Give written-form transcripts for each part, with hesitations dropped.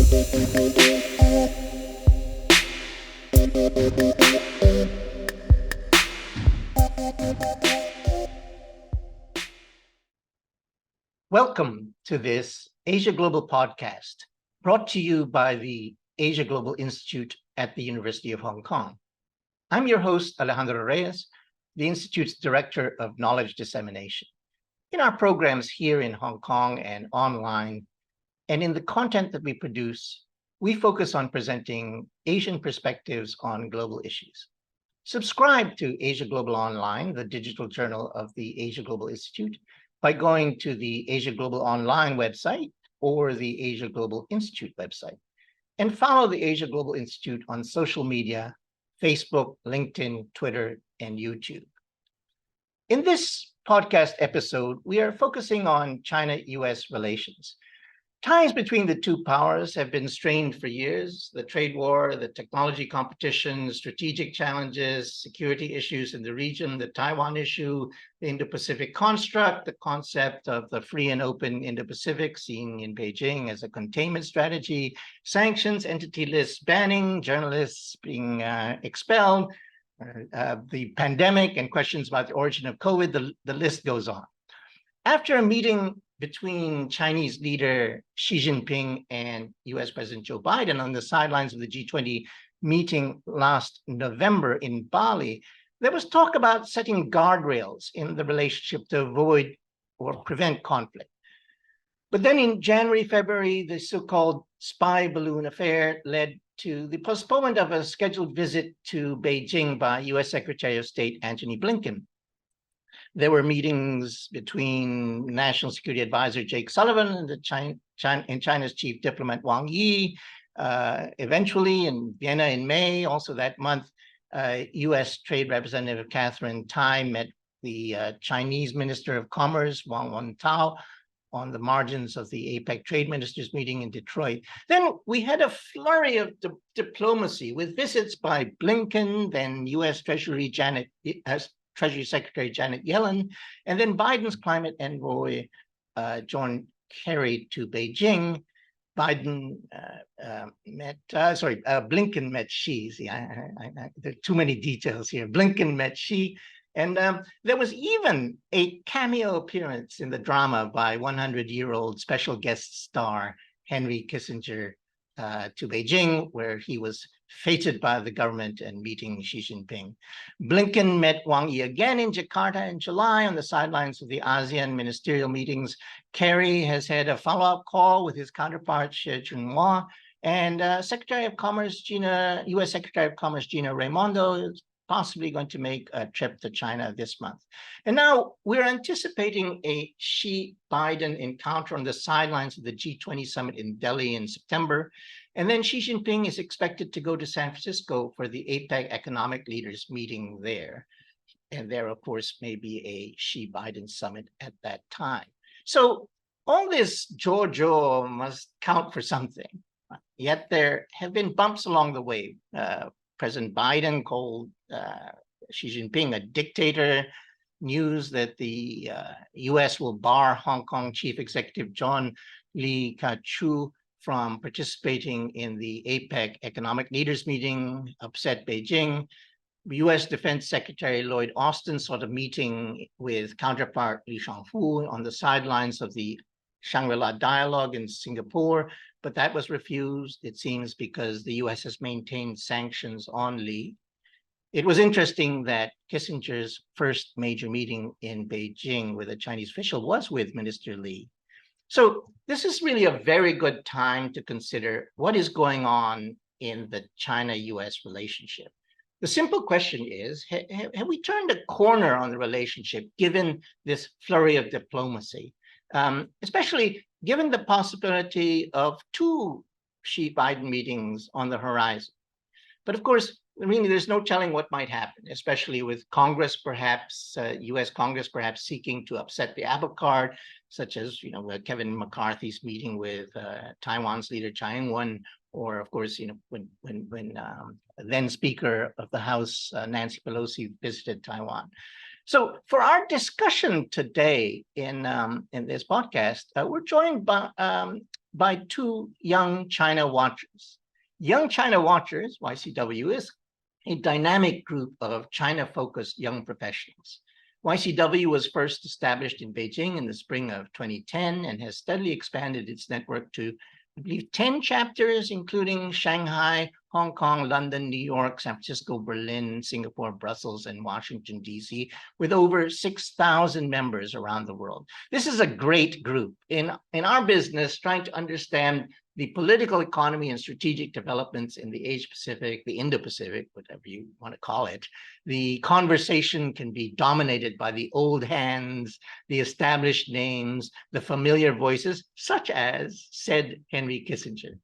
Welcome to this Asia Global podcast, brought to you by the Asia Global Institute at the University of Hong Kong. I'm your host, Alejandro Reyes, the Institute's Director of Knowledge Dissemination. In our programs here in Hong Kong and online, and in the content that we produce, we focus on presenting Asian perspectives on global issues. Subscribe to Asia Global Online, the digital journal of the Asia Global Institute, by going to the Asia Global Online website or the Asia Global Institute website. And follow the Asia Global Institute on social media, Facebook, LinkedIn, Twitter, and YouTube. In this podcast episode, we are focusing on China-US relations. Ties between the two powers have been strained for years. The trade war, the technology competition, strategic challenges, security issues in the region, the Taiwan issue, the Indo-Pacific construct, the concept of the free and open Indo-Pacific seen in Beijing as a containment strategy, sanctions, entity lists banning, journalists being expelled, the pandemic and questions about the origin of COVID, the list goes on. After a meeting between Chinese leader Xi Jinping and US President Joe Biden on the sidelines of the G20 meeting last November in Bali, there was talk about setting guardrails in the relationship to avoid or prevent conflict. But then in January, February, the so-called spy balloon affair led to the postponement of a scheduled visit to Beijing by US Secretary of State Antony Blinken. There were meetings between National Security Advisor Jake Sullivan and China's chief diplomat Wang Yi. Eventually, in Vienna in May, also that month, U.S. Trade Representative Catherine Tai met the Chinese Minister of Commerce, Wang Wentao, on the margins of the APEC Trade Ministers meeting in Detroit. Then we had a flurry of diplomacy with visits by Blinken, then U.S. Treasury Secretary Janet Yellen, and then Biden's climate envoy, John Kerry, to Beijing. Blinken met Xi. See, there are too many details here. Blinken met Xi, and there was even a cameo appearance in the drama by 100-year-old special guest star Henry Kissinger to Beijing, where he was feted by the government and meeting Xi Jinping. Blinken met Wang Yi again in Jakarta in July on the sidelines of the ASEAN ministerial meetings. Kerry has had a follow-up call with his counterpart, Xie Zhenhua, and U.S. Secretary of Commerce Gina Raimondo is possibly going to make a trip to China this month. And now we're anticipating a Xi-Biden encounter on the sidelines of the G20 summit in Delhi in September. And then Xi Jinping is expected to go to San Francisco for the APEC economic leaders meeting there. And there, of course, may be a Xi-Biden summit at that time. So all this Jojo must count for something. Yet there have been bumps along the way. President Biden called Xi Jinping a dictator. News that the U.S. will bar Hong Kong Chief Executive John Lee Ka-chiu from participating in the APEC economic leaders meeting upset Beijing. U.S. Defense Secretary Lloyd Austin sought a meeting with counterpart Li Shangfu on the sidelines of the Shangri-La dialogue in Singapore, but that was refused, it seems, because the U.S. has maintained sanctions on Li. It was interesting that Kissinger's first major meeting in Beijing with a Chinese official was with Minister Li. So this is really a very good time to consider what is going on in the China-US relationship. The simple question is, have we turned a corner on the relationship given this flurry of diplomacy, especially given the possibility of two Xi-Biden meetings on the horizon? But of course, really, there's no telling what might happen, especially with Congress, perhaps, U.S. Congress perhaps seeking to upset the apple cart, such as, Kevin McCarthy's meeting with Taiwan's leader, Tsai Ing-wen, or of course, when then Speaker of the House, Nancy Pelosi, visited Taiwan. So for our discussion today in this podcast, we're joined by by two Young China Watchers. Young China Watchers, YCW, is a dynamic group of China-focused young professionals. YCW was first established in Beijing in the spring of 2010 and has steadily expanded its network to, I believe, 10 chapters, including Shanghai, Hong Kong, London, New York, San Francisco, Berlin, Singapore, Brussels, and Washington, D.C., with over 6,000 members around the world. This is a great group. In our business, trying to understand the political economy and strategic developments in the Asia-Pacific, the Indo-Pacific, whatever you want to call it, the conversation can be dominated by the old hands, the established names, the familiar voices, such as said Henry Kissinger.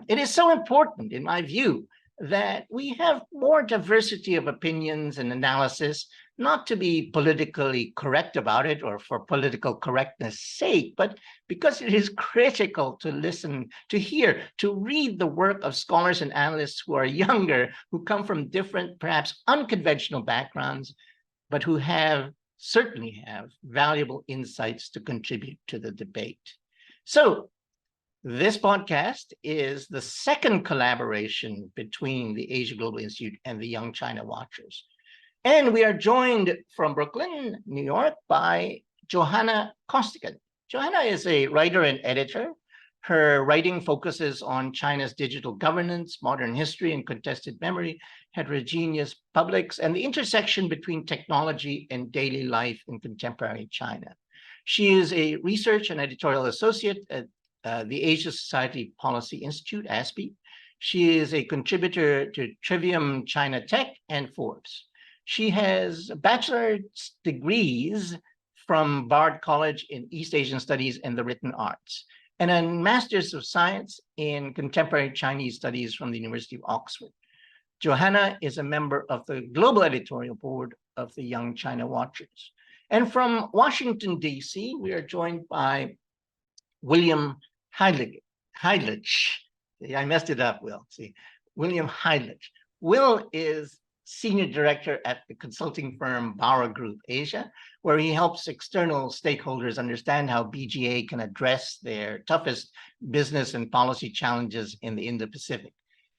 It is so important, in my view, that we have more diversity of opinions and analysis, not to be politically correct about it or for political correctness' sake, but because it is critical to listen, to hear, to read the work of scholars and analysts who are younger, who come from different, perhaps unconventional backgrounds, but who certainly have valuable insights to contribute to the debate. So this podcast is the second collaboration between the Asia Global Institute and the Young China Watchers. And we are joined from Brooklyn, New York, by Johanna Costigan. Johanna is a writer and editor. Her writing focuses on China's digital governance, modern history and contested memory, heterogeneous publics, and the intersection between technology and daily life in contemporary China. She is a research and editorial associate at the Asia Society Policy Institute, ASPI. She is a contributor to Trivium China Tech and Forbes. She has bachelor's degrees from Bard College in East Asian Studies and the Written Arts, and a Master's of Science in Contemporary Chinese Studies from the University of Oxford. Johanna is a member of the Global Editorial Board of the Young China Watchers. And from Washington, D.C., we are joined by William Heidlage. I messed it up, Will. See, William Heidlage. Will is Senior Director at the consulting firm Bauer Group Asia, where he helps external stakeholders understand how BGA can address their toughest business and policy challenges in the Indo-Pacific.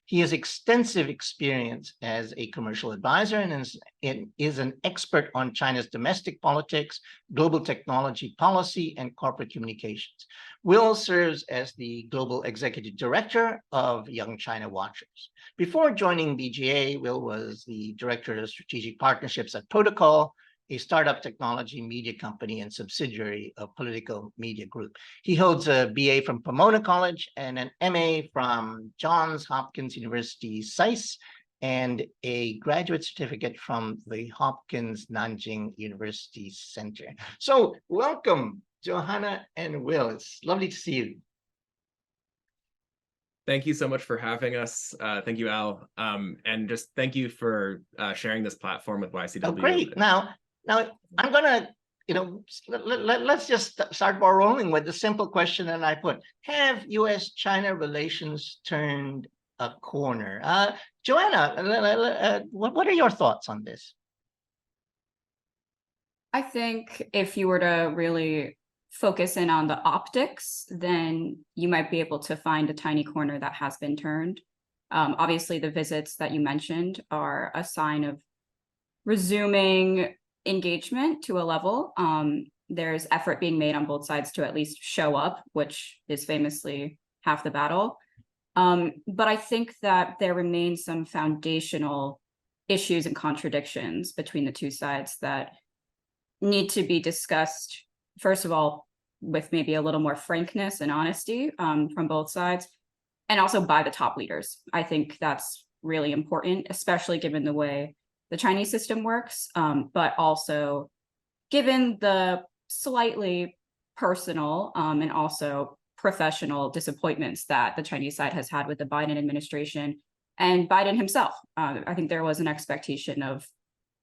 He has extensive experience as a commercial advisor and is an expert on China's domestic politics, global technology policy, and corporate communications. Will serves as the Global Executive Director of Young China Watchers. Before joining BGA, Will was the Director of Strategic Partnerships at Protocol, a startup technology media company and subsidiary of Political Media Group. He holds a BA from Pomona College and an MA from Johns Hopkins University, SAIS, and a graduate certificate from the Hopkins Nanjing University Center. So welcome, Johanna and Will. It's lovely to see you. Thank you so much for having us. Thank you, Al. And just thank you for sharing this platform with YCW. Oh, great. Now I'm gonna, let's just start ball rolling with the simple question that I put. Have U.S.-China relations turned a corner? Johanna, what are your thoughts on this? I think if you were to really focus in on the optics, then you might be able to find a tiny corner that has been turned. Obviously, the visits that you mentioned are a sign of resuming engagement to a level. There's effort being made on both sides to at least show up, which is famously half the battle. But I think that there remains some foundational issues and contradictions between the two sides that need to be discussed, first of all, with maybe a little more frankness and honesty from both sides, and also by the top leaders. I think that's really important, especially given the way the Chinese system works, but also given the slightly personal and also professional disappointments that the Chinese side has had with the Biden administration and Biden himself. I think there was an expectation of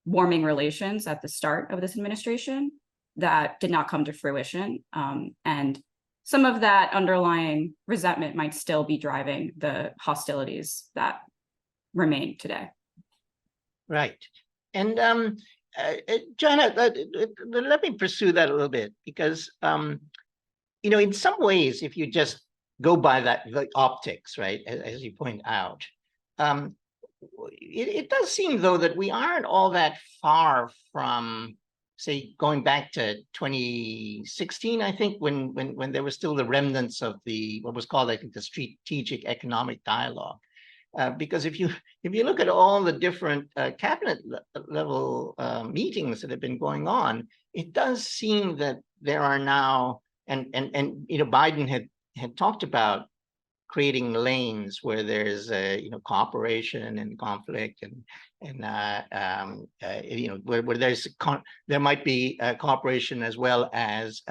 warming relations at the start of this administration that did not come to fruition. And some of that underlying resentment might still be driving the hostilities that remain today. Right. And Johanna, let me pursue that a little bit, because, in some ways, if you just go by the optics, right? As you point out. It does seem, though, that we aren't all that far from, say, going back to 2016, I think, when there were still the remnants of what was called, I think, the Strategic Economic Dialogue. Because if you look at all the different cabinet level meetings that have been going on, it does seem that there are now, and Biden had talked about creating lanes where there's cooperation and conflict, and where there might be cooperation as well as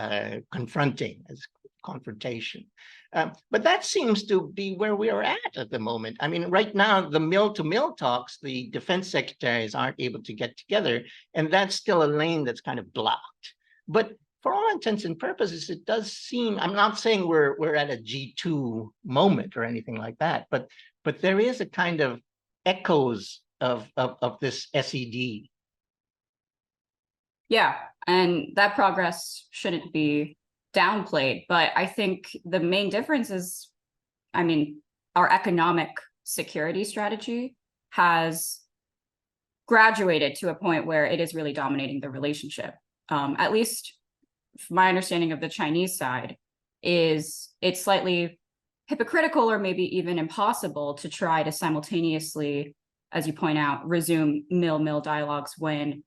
confrontation. But that seems to be where we are at the moment. I mean, right now, the mill-to-mill talks, the defense secretaries aren't able to get together, and that's still a lane that's kind of blocked. But for all intents and purposes, it does seem, I'm not saying we're at a G2 moment or anything like that, but there is a kind of echoes of this SED. Yeah, and that progress shouldn't be downplayed, but I think the main difference is, I mean, our economic security strategy has graduated to a point where it is really dominating the relationship. At least my understanding of the Chinese side is it's slightly hypocritical or maybe even impossible to try to simultaneously, as you point out, resume mill-mill dialogues when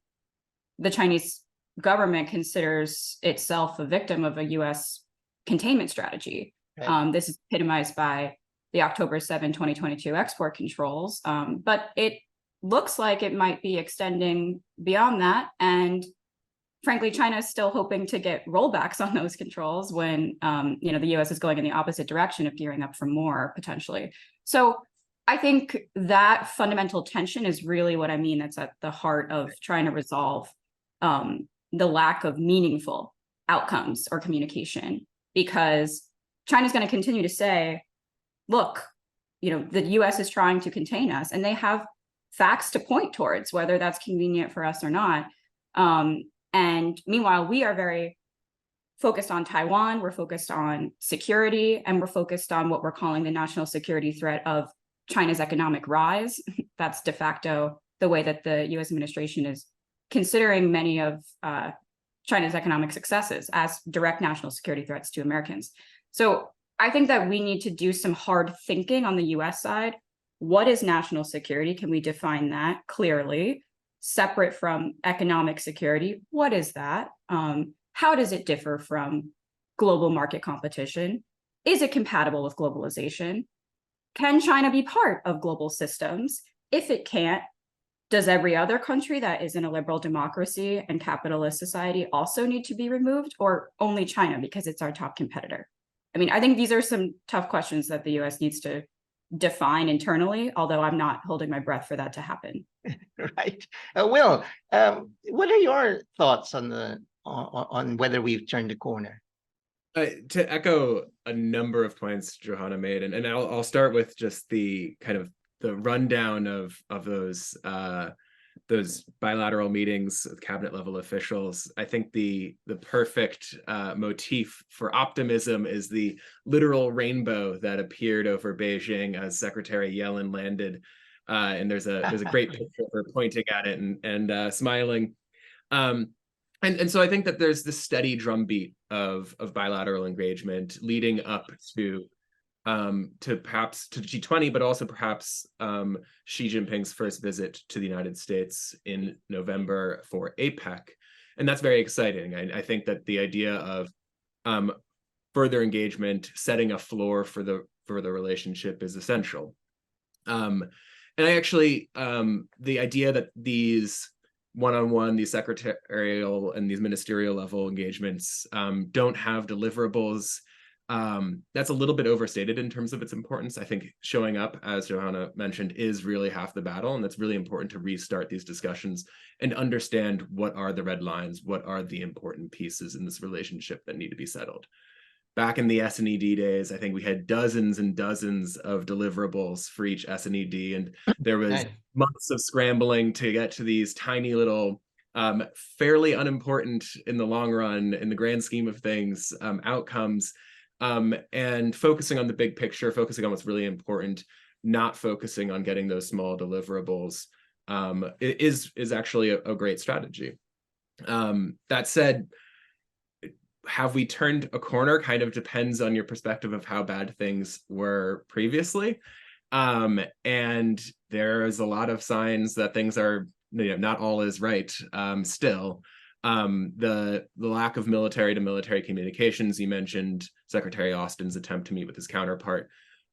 the Chinese government considers itself a victim of a U.S. containment strategy. Right. This is epitomized by the October 7, 2022 export controls, but it looks like it might be extending beyond that. And frankly, China is still hoping to get rollbacks on those controls when the U.S. is going in the opposite direction of gearing up for more potentially. So I think that fundamental tension is really what I mean. That's at the heart of trying to resolve the lack of meaningful outcomes or communication, because China's going to continue to say, look, the US is trying to contain us, and they have facts to point towards, whether that's convenient for us or not. And meanwhile, we are very focused on Taiwan, we're focused on security, and we're focused on what we're calling the national security threat of China's economic rise. That's de facto the way that the US administration is considering many of China's economic successes as direct national security threats to Americans. So I think that we need to do some hard thinking on the US side. What is national security? Can we define that clearly? Separate from economic security, what is that? How does it differ from global market competition? Is it compatible with globalization? Can China be part of global systems? If it can't, does every other country that is in a liberal democracy and capitalist society also need to be removed, or only China because it's our top competitor? I mean, I think these are some tough questions that the US needs to define internally, although I'm not holding my breath for that to happen. Right. Will, what are your thoughts on whether we've turned a corner? To echo a number of points Johanna made, and I'll start with just the kind of the rundown of those bilateral meetings with cabinet level officials. I think the perfect motif for optimism is the literal rainbow that appeared over Beijing as Secretary Yellen landed, and there's a great picture of her pointing at it and smiling. And so I think that there's this steady drumbeat of bilateral engagement leading up to perhaps to G20, but also perhaps Xi Jinping's first visit to the United States in November for APEC. And that's very exciting. I think that the idea of further engagement, setting a floor for the relationship is essential. And I actually, the idea that these one-on-one, these secretarial and these ministerial level engagements don't have deliverables, that's a little bit overstated in terms of its importance. I think showing up, as Johanna mentioned, is really half the battle, and that's really important to restart these discussions and understand what are the red lines, what are the important pieces in this relationship that need to be settled. Back in the S&ED days, I think we had dozens and dozens of deliverables for each S&ED, and there was months of scrambling to get to these tiny little, fairly unimportant in the long run, in the grand scheme of things, outcomes. and focusing on the big picture, focusing on what's really important, not focusing on getting those small deliverables, is actually a great strategy. That said, have we turned a corner? Kind of depends on your perspective of how bad things were previously. And there's a lot of signs that things are, not all is right still. The lack of military to military communications, you mentioned Secretary Austin's attempt to meet with his counterpart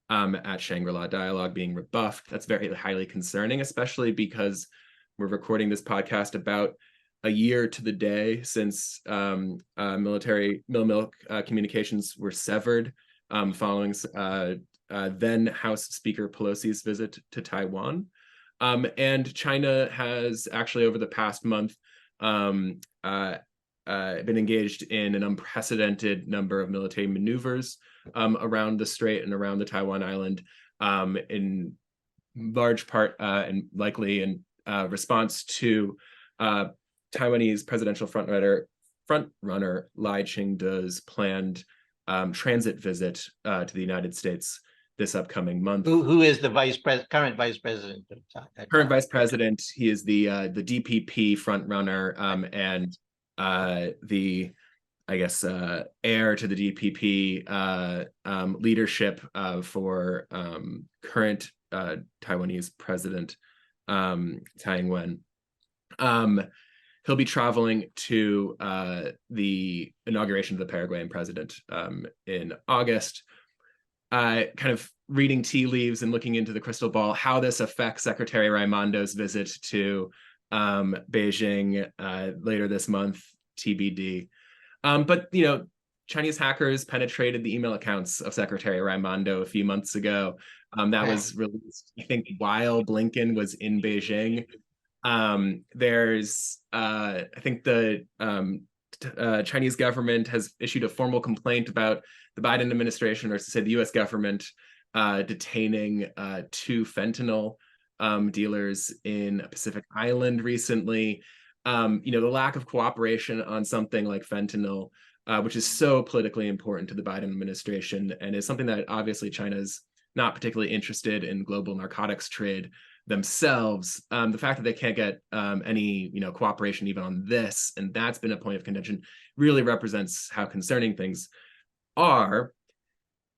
at Shangri-La Dialogue being rebuffed. That's very highly concerning, especially because we're recording this podcast about a year to the day since military communications were severed following then House Speaker Pelosi's visit to Taiwan. And China has actually, over the past month, been engaged in an unprecedented number of military maneuvers around the strait and around the Taiwan island, in large part and likely in response to Taiwanese presidential frontrunner Lai Ching-te's planned transit visit to the United States this upcoming month. Who is the current vice president? Current vice president. He is the DPP frontrunner and the, I guess, heir to the DPP leadership for current Taiwanese president Tsai Ing-wen. He'll be traveling to the inauguration of the Paraguayan president in August. Kind of reading tea leaves and looking into the crystal ball, how this affects Secretary Raimondo's visit to Beijing later this month, TBD. But, Chinese hackers penetrated the email accounts of Secretary Raimondo a few months ago. That was released, I think, while Blinken was in Beijing. There's, I think the Chinese government has issued a formal complaint about the Biden administration, or to say the US government, detaining 2 fentanyl dealers in a Pacific island recently. The lack of cooperation on something like fentanyl, which is so politically important to the Biden administration and is something that obviously China's not particularly interested in global narcotics trade themselves. The fact that they can't get any cooperation even on this, and that's been a point of contention, really represents how concerning things are.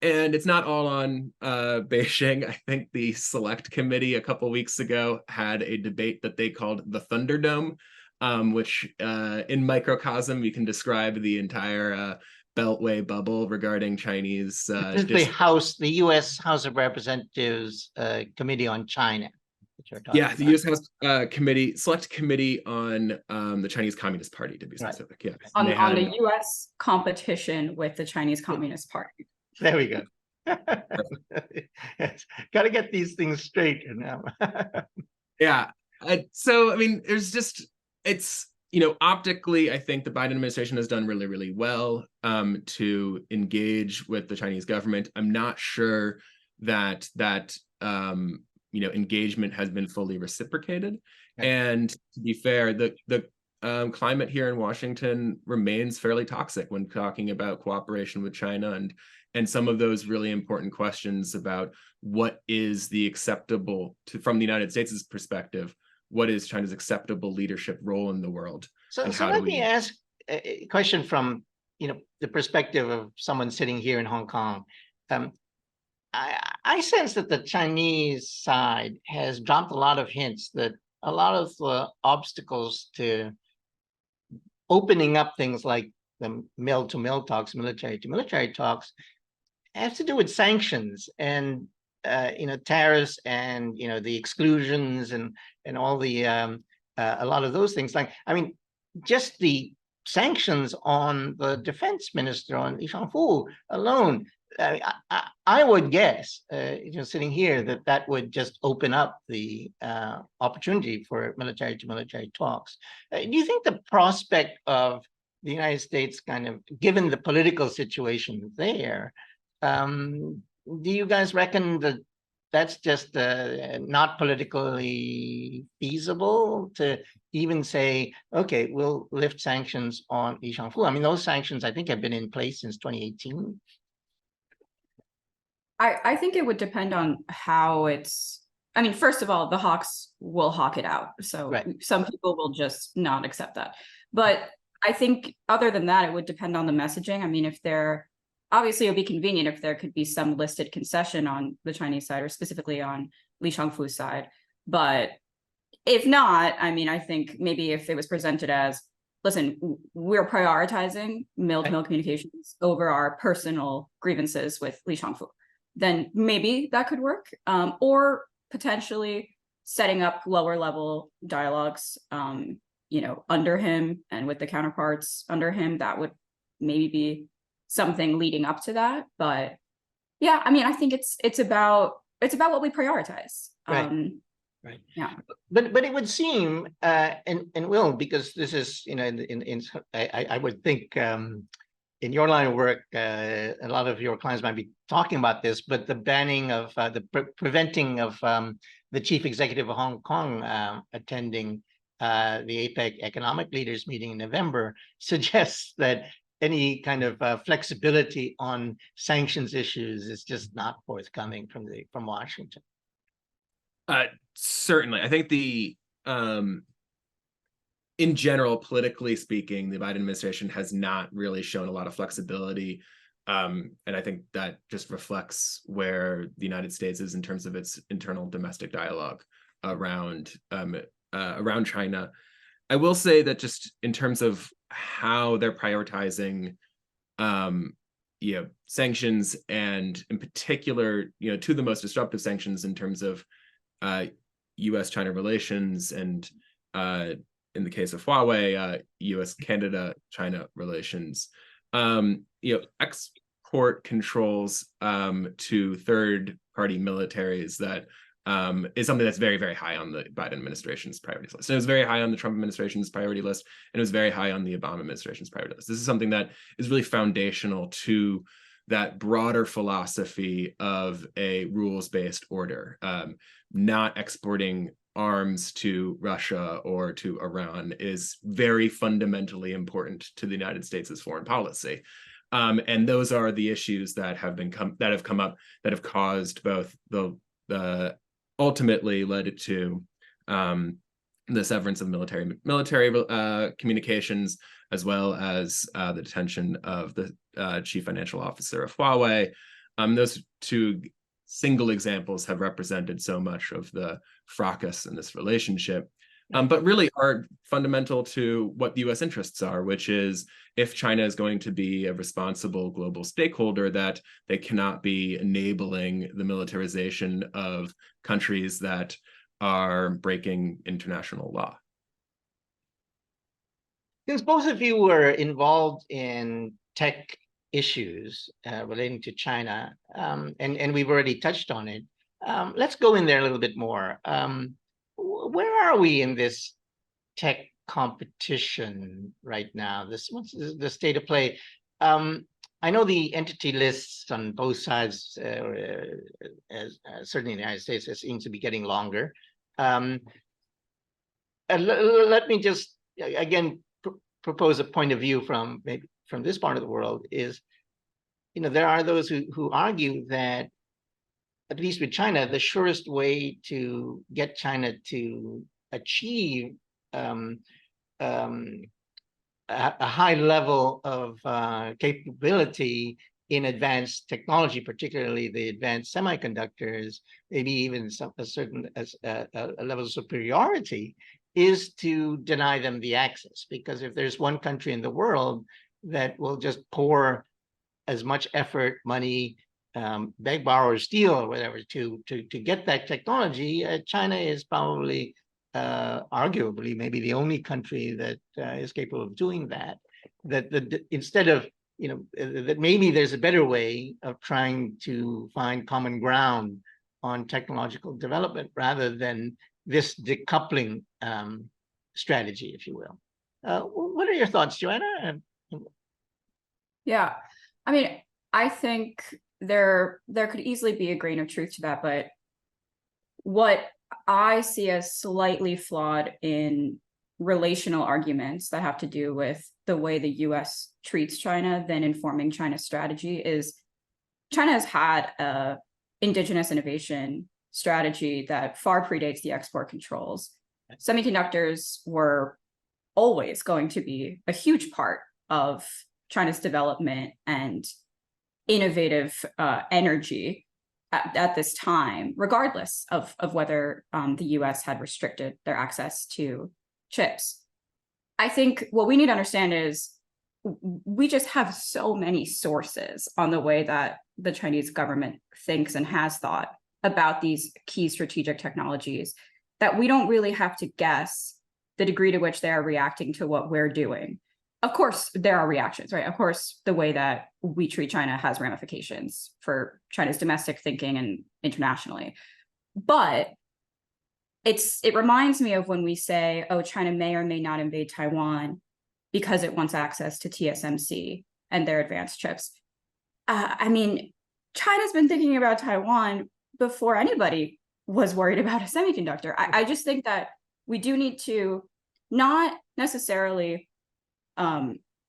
And it's not all on Beijing. I think the Select Committee a couple weeks ago had a debate that they called the Thunderdome, which in microcosm you can describe the entire Beltway bubble regarding Chinese. This is the U.S. House of Representatives Committee on China. Yeah, the U.S. House Select Committee on the Chinese Communist Party, to be specific. Right. Yeah, on the U.S. competition with the Chinese Communist Party. There we go. Yes. Got to get these things straight now. Yeah. So, I mean, it's optically, I think the Biden administration has done really, really well to engage with the Chinese government. I'm not sure that engagement has been fully reciprocated. Okay. And to be fair, the climate here in Washington remains fairly toxic when talking about cooperation with China and some of those really important questions about what is the acceptable from the United States' perspective, what is China's acceptable leadership role in the world? So let me ask a question from the perspective of someone sitting here in Hong Kong. I sense that the Chinese side has dropped a lot of hints that a lot of the obstacles to opening up things like the mill-to-mill talks, military-to-military talks, has to do with sanctions and tariffs and the exclusions and all the a lot of those things. Like, I mean, just the sanctions on the defense minister, on Li Shangfu alone. I would guess, sitting here, that would just open up the opportunity for military-to-military talks. Do you think the prospect of the United States, kind of given the political situation there, do you guys reckon that that's just not politically feasible to even say, okay, we'll lift sanctions on Li Shangfu? I mean, those sanctions, I think, have been in place since 2018. I think it would depend on how it's, I mean, first of all, the hawks will hawk it out. So Right. some people will just not accept that. But I think other than that, it would depend on the messaging. I mean, if there, obviously it would be convenient if there could be some listed concession on the Chinese side or specifically on Li Shangfu's side. But if not, I mean, I think maybe if it was presented as, listen, we're prioritizing mill-to-mill communications over our personal grievances with Li Shangfu, then maybe that could work. Or potentially setting up lower level dialogues, under him and with the counterparts under him, that would maybe be something leading up to that. But yeah, I mean, I think it's about what we prioritize. Right. Right. Yeah. But it would seem, and will, because this is, I would think in your line of work, a lot of your clients might be talking about this, but the banning of preventing of the chief executive of Hong Kong attending the APEC economic leaders meeting in November suggests that any kind of flexibility on sanctions issues is just not forthcoming from Washington. Certainly, I think in general, politically speaking, the Biden administration has not really shown a lot of flexibility. And I think that just reflects where the United States is in terms of its internal domestic dialogue around China. I will say that just in terms of how they're prioritizing sanctions, and in particular, to the most disruptive sanctions in terms of U.S.-China relations, and in the case of Huawei, U.S.-Canada-China relations, export controls to third-party militaries, that is something that's very, very high on the Biden administration's priorities list. And it was very high on the Trump administration's priority list, and it was very high on the Obama administration's priority list. This is something that is really foundational to that broader philosophy of a rules-based order. Not exporting arms to Russia or to Iran is very fundamentally important to the United States' foreign policy. And those are the issues that have come up that have caused both the ultimately led to the severance of military communications, as well as the detention of the chief financial officer of Huawei. Those two single examples have represented so much of the fracas in this relationship, but really are fundamental to what the U.S. interests are, which is, if China is going to be a responsible global stakeholder, that they cannot be enabling the militarization of countries that are breaking international law. Since both of you were involved in tech issues relating to China, and we've already touched on it, let's go in there a little bit more. Where are we in this tech competition right now? What's the state of play? I know the entity lists on both sides, certainly in the United States, seems to be getting longer. Let me just again propose a point of view from this part of the world. Is, there are those who argue that, at least with China, the surest way to get China to achieve a high level of capability in advanced technology, particularly the advanced semiconductors, maybe even a certain level of superiority, is to deny them the access. Because if there's one country in the world that will just pour as much effort, money, beg, borrow, or steal, or whatever, to get that technology, China is probably arguably maybe the only country that is capable of doing that. That instead of, that maybe there's a better way of trying to find common ground on technological development rather than this decoupling strategy, if you will. What are your thoughts, Johanna? Yeah, I mean, I think there could easily be a grain of truth to that, but what I see as slightly flawed in relational arguments that have to do with the way the US treats China, then informing China's strategy, is China has had a indigenous innovation strategy that far predates the export controls. Semiconductors were always going to be a huge part of China's development and innovative energy at this time, regardless of whether the US had restricted their access to chips. I think what we need to understand is we just have so many sources on the way that the Chinese government thinks and has thought about these key strategic technologies that we don't really have to guess the degree to which they are reacting to what we're doing. Of course, there are reactions, right? Of course, the way that we treat China has ramifications for China's domestic thinking and internationally. But it reminds me of when we say, oh, China may or may not invade Taiwan because it wants access to TSMC and their advanced chips. I mean, China's been thinking about Taiwan before anybody was worried about a semiconductor. I just think that we do need to not necessarily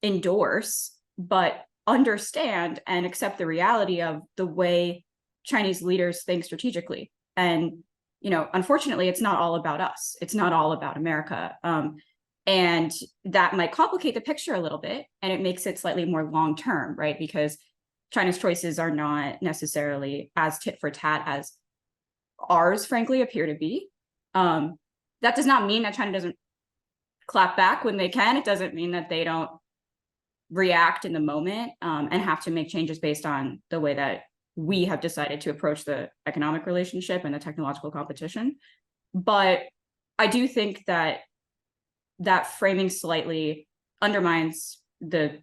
endorse, but understand and accept the reality of the way Chinese leaders think strategically. And, you know, unfortunately, it's not all about us. It's not all about America. And that might complicate the picture a little bit, and it makes it slightly more long-term, right? Because China's choices are not necessarily as tit for tat as ours, frankly, appear to be. That does not mean that China doesn't clap back when they can. It doesn't mean that they don't react in the moment and have to make changes based on the way that we have decided to approach the economic relationship and the technological competition. But I do think that that framing slightly undermines the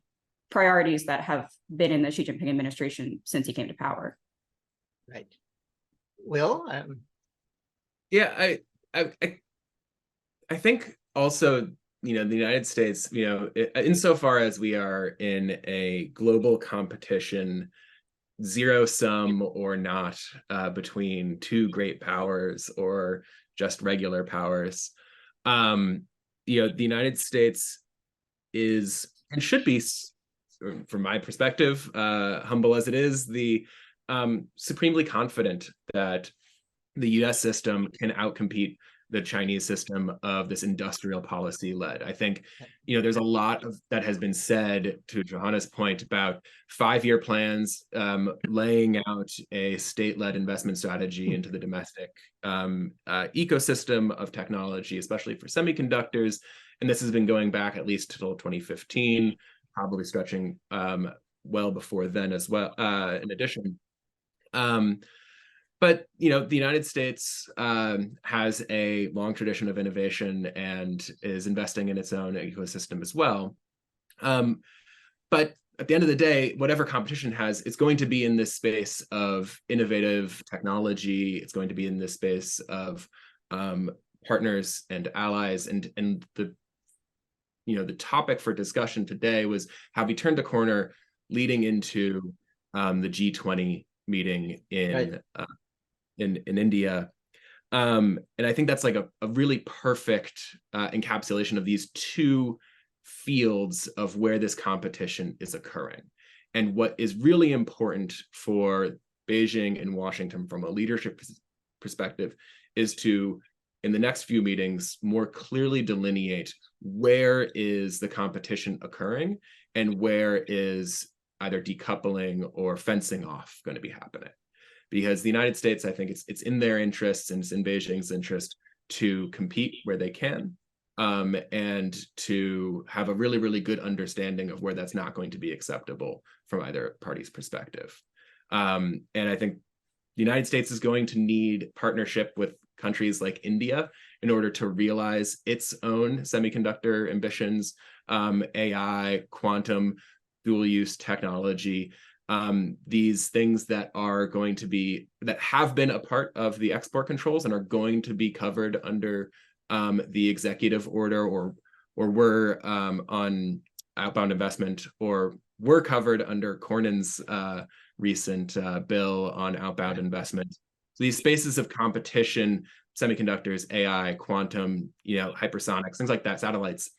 priorities that have been in the Xi Jinping administration since he came to power. Right. Will? Yeah, I think also, you know, the United States, you know, insofar as we are in a global competition, zero sum or not, between two great powers or just regular powers, you know, the United States is and should be, from my perspective, humble as it is, the supremely confident that the US system can outcompete the Chinese system of this industrial policy led. I think, you know, there's a lot of that has been said, to Johanna's point, about 5-year plans, laying out a state-led investment strategy into the domestic ecosystem of technology, especially for semiconductors. And this has been going back at least till 2015, probably stretching well before then as well, in addition. But, you know, the United States has a long tradition of innovation and is investing in its own ecosystem as well. But at the end of the day, whatever competition has, it's going to be in this space of innovative technology. It's going to be in this space of partners and allies. And the, you know, the topic for discussion today was how we turned a corner leading into the G20 meeting in India. And I think that's like a really perfect encapsulation of these two fields of where this competition is occurring. And what is really important for Beijing and Washington from a leadership perspective is to, in the next few meetings, more clearly delineate where is the competition occurring and where is either decoupling or fencing off going to be happening. Because the United States, I think it's in their interests and it's in Beijing's interest to compete where they can, and to have a really, really good understanding of where that's not going to be acceptable from either party's perspective. And I think the United States is going to need partnership with countries like India in order to realize its own semiconductor ambitions, AI, quantum, dual-use technology, these things that are going to be, that have been a part of the export controls and are going to be covered under the executive order, or were on outbound investment, or were covered under Cornyn's recent bill on outbound investment. So these spaces of competition, semiconductors, AI, quantum, you know, hypersonics, things like that, satellites,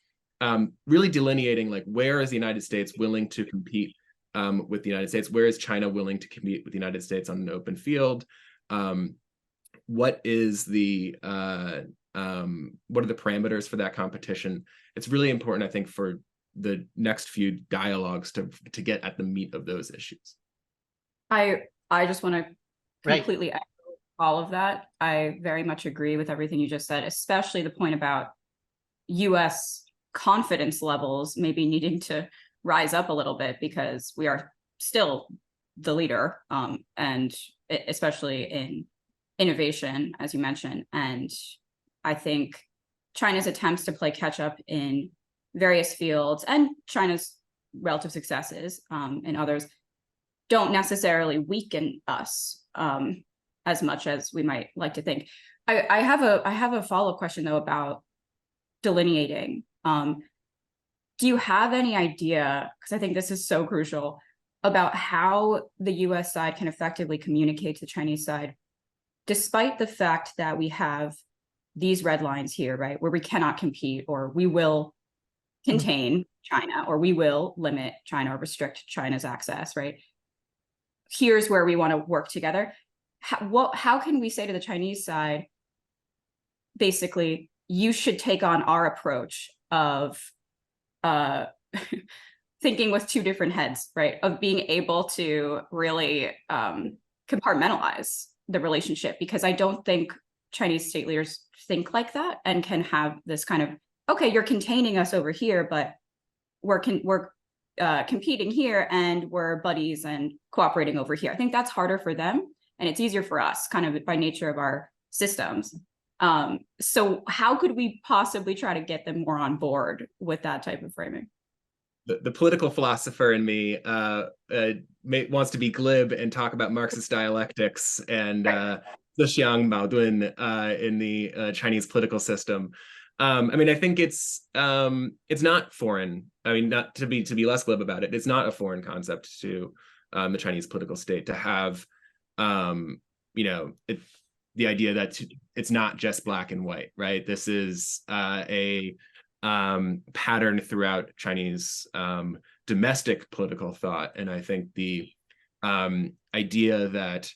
really delineating like where is the United States willing to compete with the United States? Where is China willing to compete with the United States on an open field? What is the what are the parameters for that competition? It's really important, I think, for the next few dialogues to get at the meat of those issues. I just want to Right. completely echo all of that. I very much agree with everything you just said, especially the point about US confidence levels maybe needing to rise up a little bit, because we are still the leader, and especially in innovation, as you mentioned. And I think China's attempts to play catch up in various fields and China's relative successes in others don't necessarily weaken us as much as we might like to think. I have a follow-up question though about delineating. Do you have any idea, because I think this is so crucial, about how the US side can effectively communicate to the Chinese side, despite the fact that we have these red lines here, right, where we cannot compete, or we will contain China, or we will limit China or restrict China's access, right? Here's where we want to work together. How can we say to the Chinese side, basically, you should take on our approach of thinking with two different heads, right? Of being able to really compartmentalize the relationship, because I don't think Chinese state leaders think like that and can have this kind of, okay, you're containing us over here, but we're competing here and we're buddies and cooperating over here. I think that's harder for them, and it's easier for us, kind of by nature of our systems. So how could we possibly try to get them more on board with that type of framing? The political philosopher in me wants to be glib and talk about Marxist dialectics and Zixiang Maodun in the Chinese political system. I mean, I think it's not foreign. I mean, not to be less glib about it. It's not a foreign concept to the Chinese political state to have, the idea that it's not just black and white, right? This is a pattern throughout Chinese domestic political thought, and I think the idea that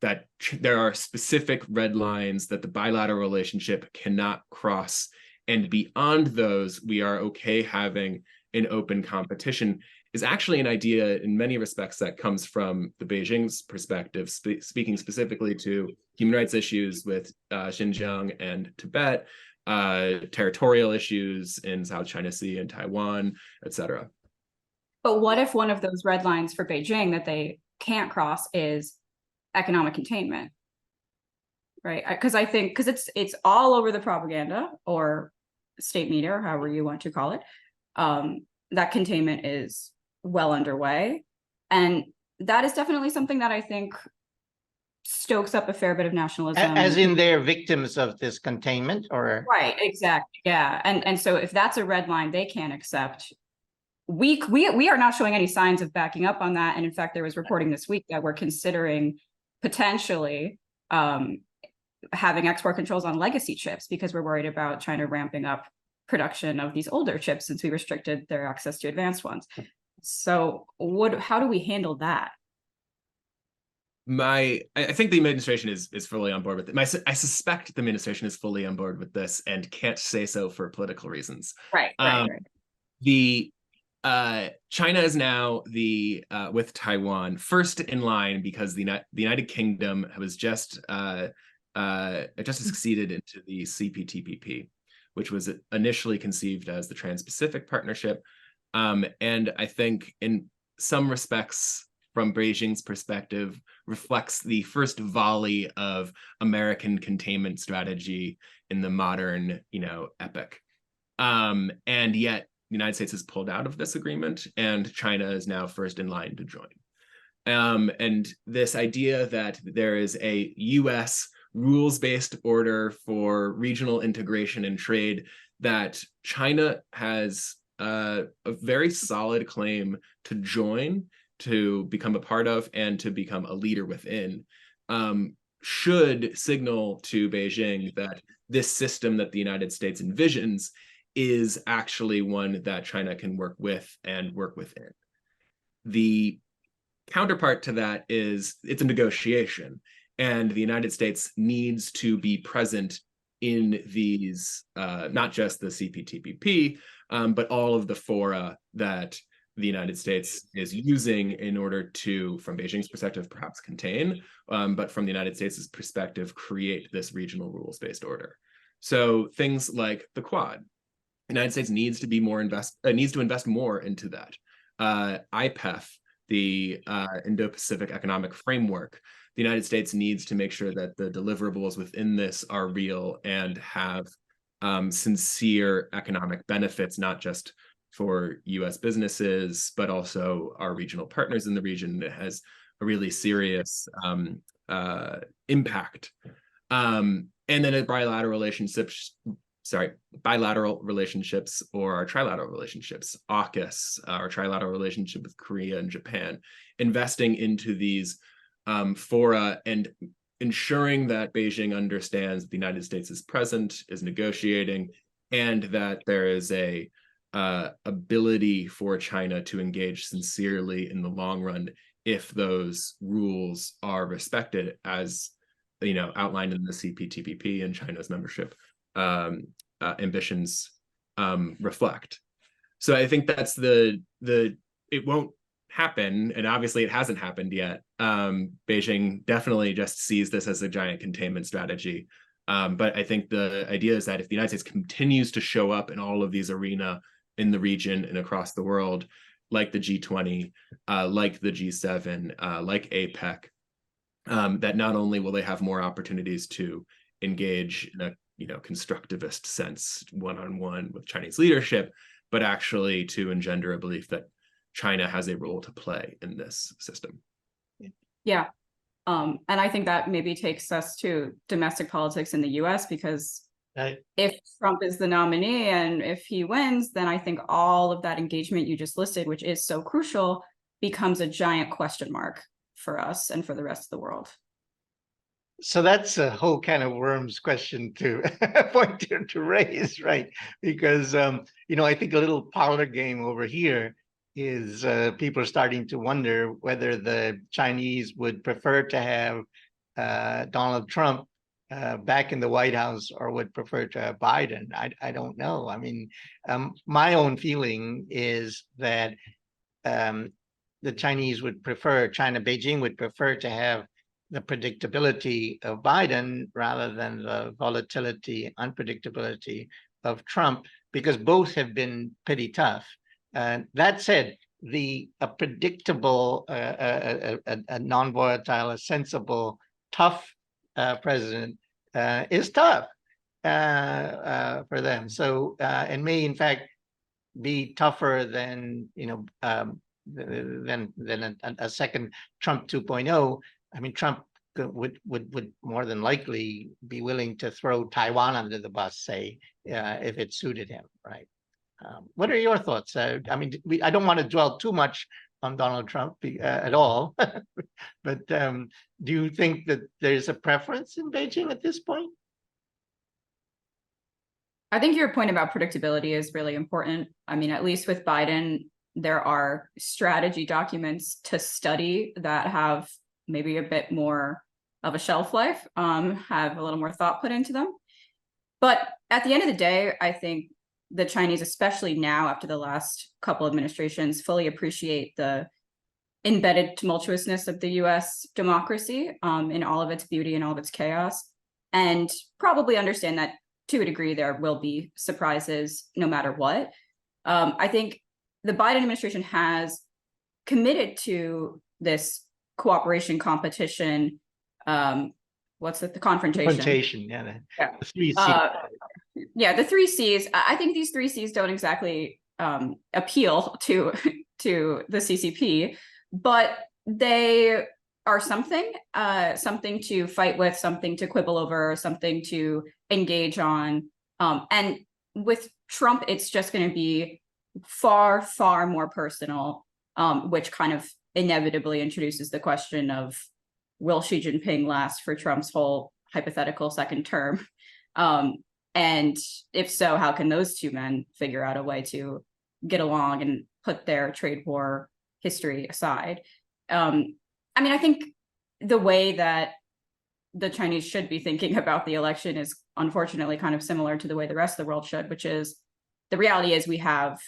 that there are specific red lines that the bilateral relationship cannot cross, and beyond those, we are okay having an open competition, is actually an idea in many respects that comes from the Beijing's perspective, speaking specifically to human rights issues with Xinjiang and Tibet, territorial issues in South China Sea and Taiwan, etc. But what if one of those red lines for Beijing that they can't cross is economic containment, right? Because I think, because it's all over the propaganda or state media, or however you want to call it, that containment is well underway. And that is definitely something that I think stokes up a fair bit of nationalism. As in they're victims of this containment, or? Right, exactly, yeah. And so if that's a red line they can't accept, we are not showing any signs of backing up on that. And in fact, there was reporting this week that we're considering potentially having export controls on legacy chips, because we're worried about China ramping up production of these older chips since we restricted their access to advanced ones. So how do we handle that? I think the administration is fully on board with it. I suspect the administration is fully on board with this and can't say so for political reasons. Right. China is now with Taiwan first in line, because the United Kingdom was just succeeded into the CPTPP, which was initially conceived as the Trans-Pacific Partnership. And I think in some respects, from Beijing's perspective, reflects the first volley of American containment strategy in the modern, epoch. And yet the United States has pulled out of this agreement, and China is now first in line to join. And this idea that there is a US rules-based order for regional integration and trade, that China has a very solid claim to join, to become a part of, and to become a leader within, should signal to Beijing that this system that the United States envisions is actually one that China can work with and work within. The counterpart to that is it's a negotiation, and the United States needs to be present in these, not just the CPTPP, but all of the fora that the United States is using in order to, from Beijing's perspective, perhaps contain, but from the United States' perspective, create this regional rules-based order. So things like the Quad, the United States needs to be needs to invest more into that. IPEF, the Indo-Pacific Economic Framework, the United States needs to make sure that the deliverables within this are real and have sincere economic benefits, not just for US businesses, but also our regional partners in the region. It has a really serious impact. And then bilateral relationships or our trilateral relationships, AUKUS, our trilateral relationship with Korea and Japan, investing into these fora and ensuring that Beijing understands that the United States is present, is negotiating, and that there is a ability for China to engage sincerely in the long run if those rules are respected, as outlined in the CPTPP and China's membership ambitions reflect. So I think that's it won't happen, and obviously it hasn't happened yet. Beijing definitely just sees this as a giant containment strategy. But I think the idea is that if the United States continues to show up in all of these arenas in the region and across the world, like the G20, like the G7, like APEC, that not only will they have more opportunities to engage in a constructivist sense one-on-one with Chinese leadership, but actually to engender a belief that China has a role to play in this system. Yeah. And I think that maybe takes us to domestic politics in the US, because if Trump is the nominee and if he wins, then I think all of that engagement you just listed, which is so crucial, becomes a giant question mark for us and for the rest of the world. So that's a whole kind of worms question to point to raise, right? Because I think a little parlor game over here is people are starting to wonder whether the Chinese would prefer to have Donald Trump back in the White House or would prefer to have Biden. I don't know. I mean, my own feeling is that the Chinese would prefer, Beijing would prefer to have the predictability of Biden rather than the volatility, unpredictability of Trump, because both have been pretty tough. That said, a predictable, a non-volatile, a sensible, tough president is tough for them. So, and may in fact be tougher than than a second Trump 2.0. I mean, Trump would more than likely be willing to throw Taiwan under the bus, say, if it suited him, right? What are your thoughts? I mean, I don't want to dwell too much on Donald Trump at all, but do you think that there's a preference in Beijing at this point? I think your point about predictability is really important. I mean, at least with Biden, there are strategy documents to study that have maybe a bit more of a shelf life, have a little more thought put into them. But at the end of the day, I think the Chinese, especially now after the last couple administrations, fully appreciate the embedded tumultuousness of the US democracy in all of its beauty and all of its chaos, and probably understand that to a degree there will be surprises no matter what. I think the Biden administration has committed to this cooperation, competition, what's it, the confrontation? Confrontation, yeah. The 3 C's. Yeah, the 3 C's. I think these 3 C's don't exactly appeal to the CCP, but they are something to fight with, something to quibble over, something to engage on. And with Trump, it's just going to be far, far more personal, which kind of inevitably introduces the question of, will Xi Jinping last for Trump's whole hypothetical second term? And if so, how can those two men figure out a way to get along and put their trade war history aside? I mean, I think the way that the Chinese should be thinking about the election is unfortunately kind of similar to the way the rest of the world should, which is the reality is we have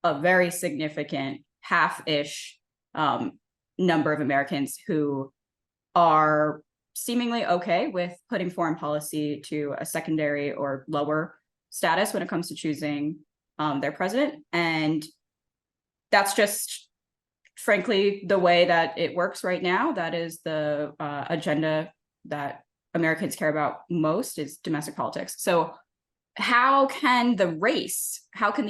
a very significant half-ish number of Americans who are seemingly okay with putting foreign policy to a secondary or lower status when it comes to choosing their president. And that's just, frankly, the way that it works right now. That is the agenda that Americans care about most, is domestic politics. So how can the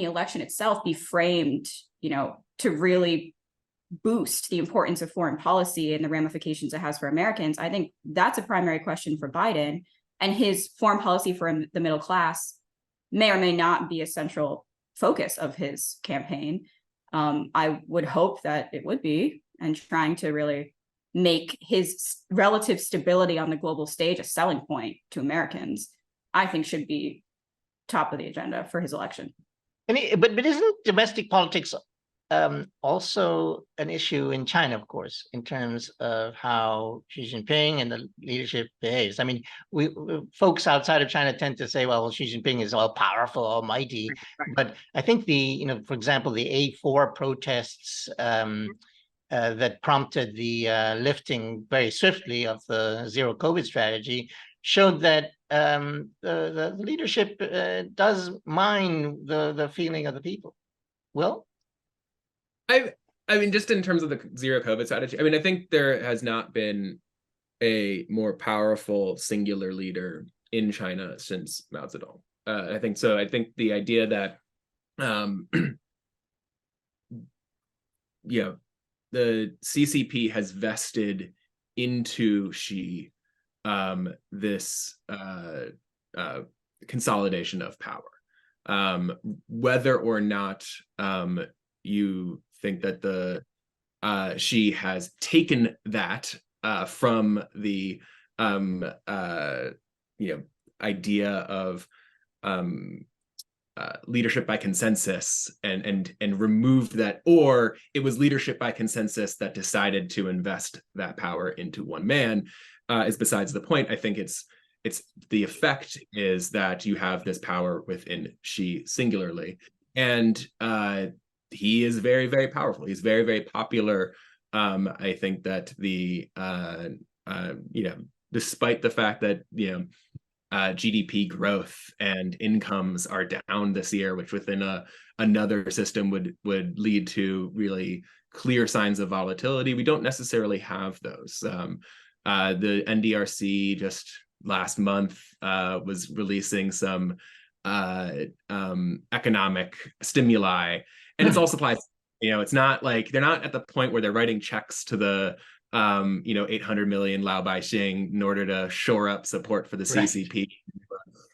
election itself be framed, to really boost the importance of foreign policy and the ramifications it has for Americans? I think that's a primary question for Biden, and his foreign policy for the middle class may or may not be a central focus of his campaign. I would hope that it would be, and trying to really make his relative stability on the global stage a selling point to Americans, I think should be top of the agenda for his election. But isn't domestic politics also an issue in China, of course, in terms of how Xi Jinping and the leadership behaves? I mean, we folks outside of China tend to say, well, Xi Jinping is all powerful, almighty. But I think for example, the A4 protests that prompted the lifting very swiftly of the zero COVID strategy showed that the leadership does mind the feeling of the people. Will? I mean, just in terms of the zero COVID strategy, I mean, I think there has not been a more powerful singular leader in China since Mao Zedong. I think so. I think the idea that, the CCP has vested into Xi this consolidation of power, whether or not you think that the Xi has taken that from the idea of leadership by consensus and removed that, or it was leadership by consensus that decided to invest that power into one man, is besides the point. I think it's the effect is that you have this power within Xi singularly, and he is very, very powerful. He's very, very popular. I think that despite the fact that GDP growth and incomes are down this year, which within another system would lead to really clear signs of volatility, we don't necessarily have those. The NDRC just last month was releasing some economic stimuli, and it's all supply. It's not like they're not at the point where they're writing checks to the 800 million Lao Baixing in order to shore up support for the CCP.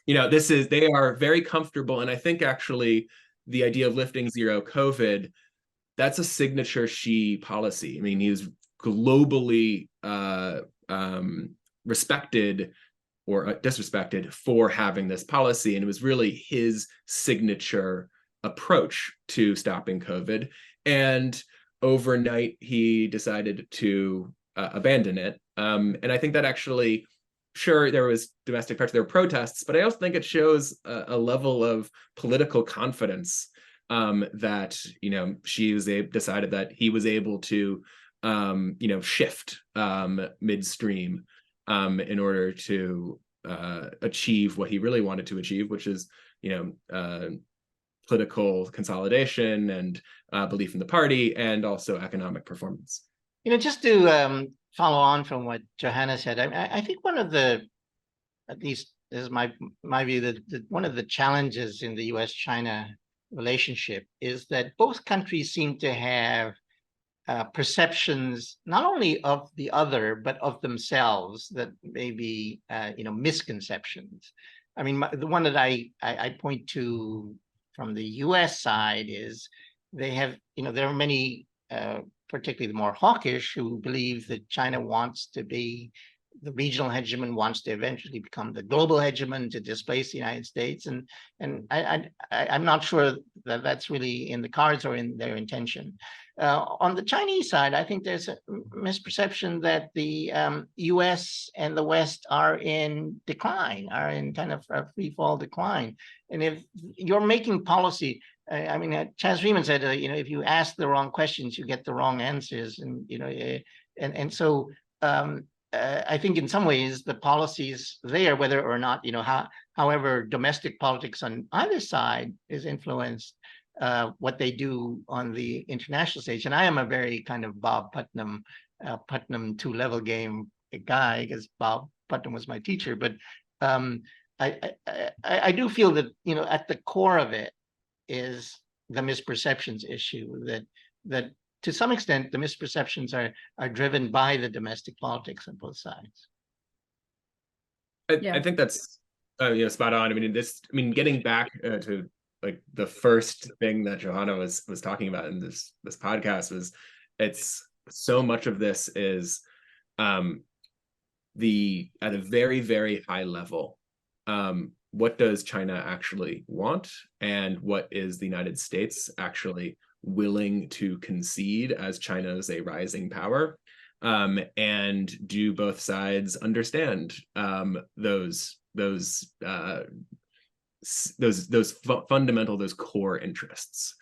Right. They are very comfortable. And I think actually the idea of lifting zero COVID, that's a signature Xi policy. I mean, he's globally respected or disrespected for having this policy. And it was really his signature approach to stopping COVID. And overnight, he decided to abandon it. And I think that actually, sure, there was domestic pressure, there were protests, but I also think it shows a level of political confidence that, Xi decided that he was able to, shift midstream in order to achieve what he really wanted to achieve, which is, political consolidation and belief in the party, and also economic performance. Just to follow on from what Johanna said, I think one of the, at least this is my view, that one of the challenges in the U.S.-China relationship is that both countries seem to have perceptions not only of the other but of themselves that may be misconceptions. I mean, the one that I point to from the U.S. side is they have, there are many, particularly the more hawkish, who believe that China wants to be the regional hegemon wants to eventually become the global hegemon to displace the United States, and I'm not sure that that's really in the cards or in their intention. On the Chinese side, I think there's a misperception that the U.S. and the West are in decline, are in kind of a free fall decline. And if you're making policy, I mean, Chaz Freeman said, if you ask the wrong questions, you get the wrong answers, and so I think in some ways the policies there, whether or not however domestic politics on either side is influenced, what they do on the international stage. And I am a very kind of Bob Putnam 2-level game guy, because Bob Putnam was my teacher. But I do feel that at the core of it is the misperceptions issue, that to some extent the misperceptions are driven by the domestic politics on both sides. I think that's spot on. I mean, getting back to like the first thing that Johanna was talking about in this podcast was, it's so much of this is at a very, very high level. What does China actually want, and what is the United States actually willing to concede as China's a rising power? And do both sides understand those fundamental, those core interests?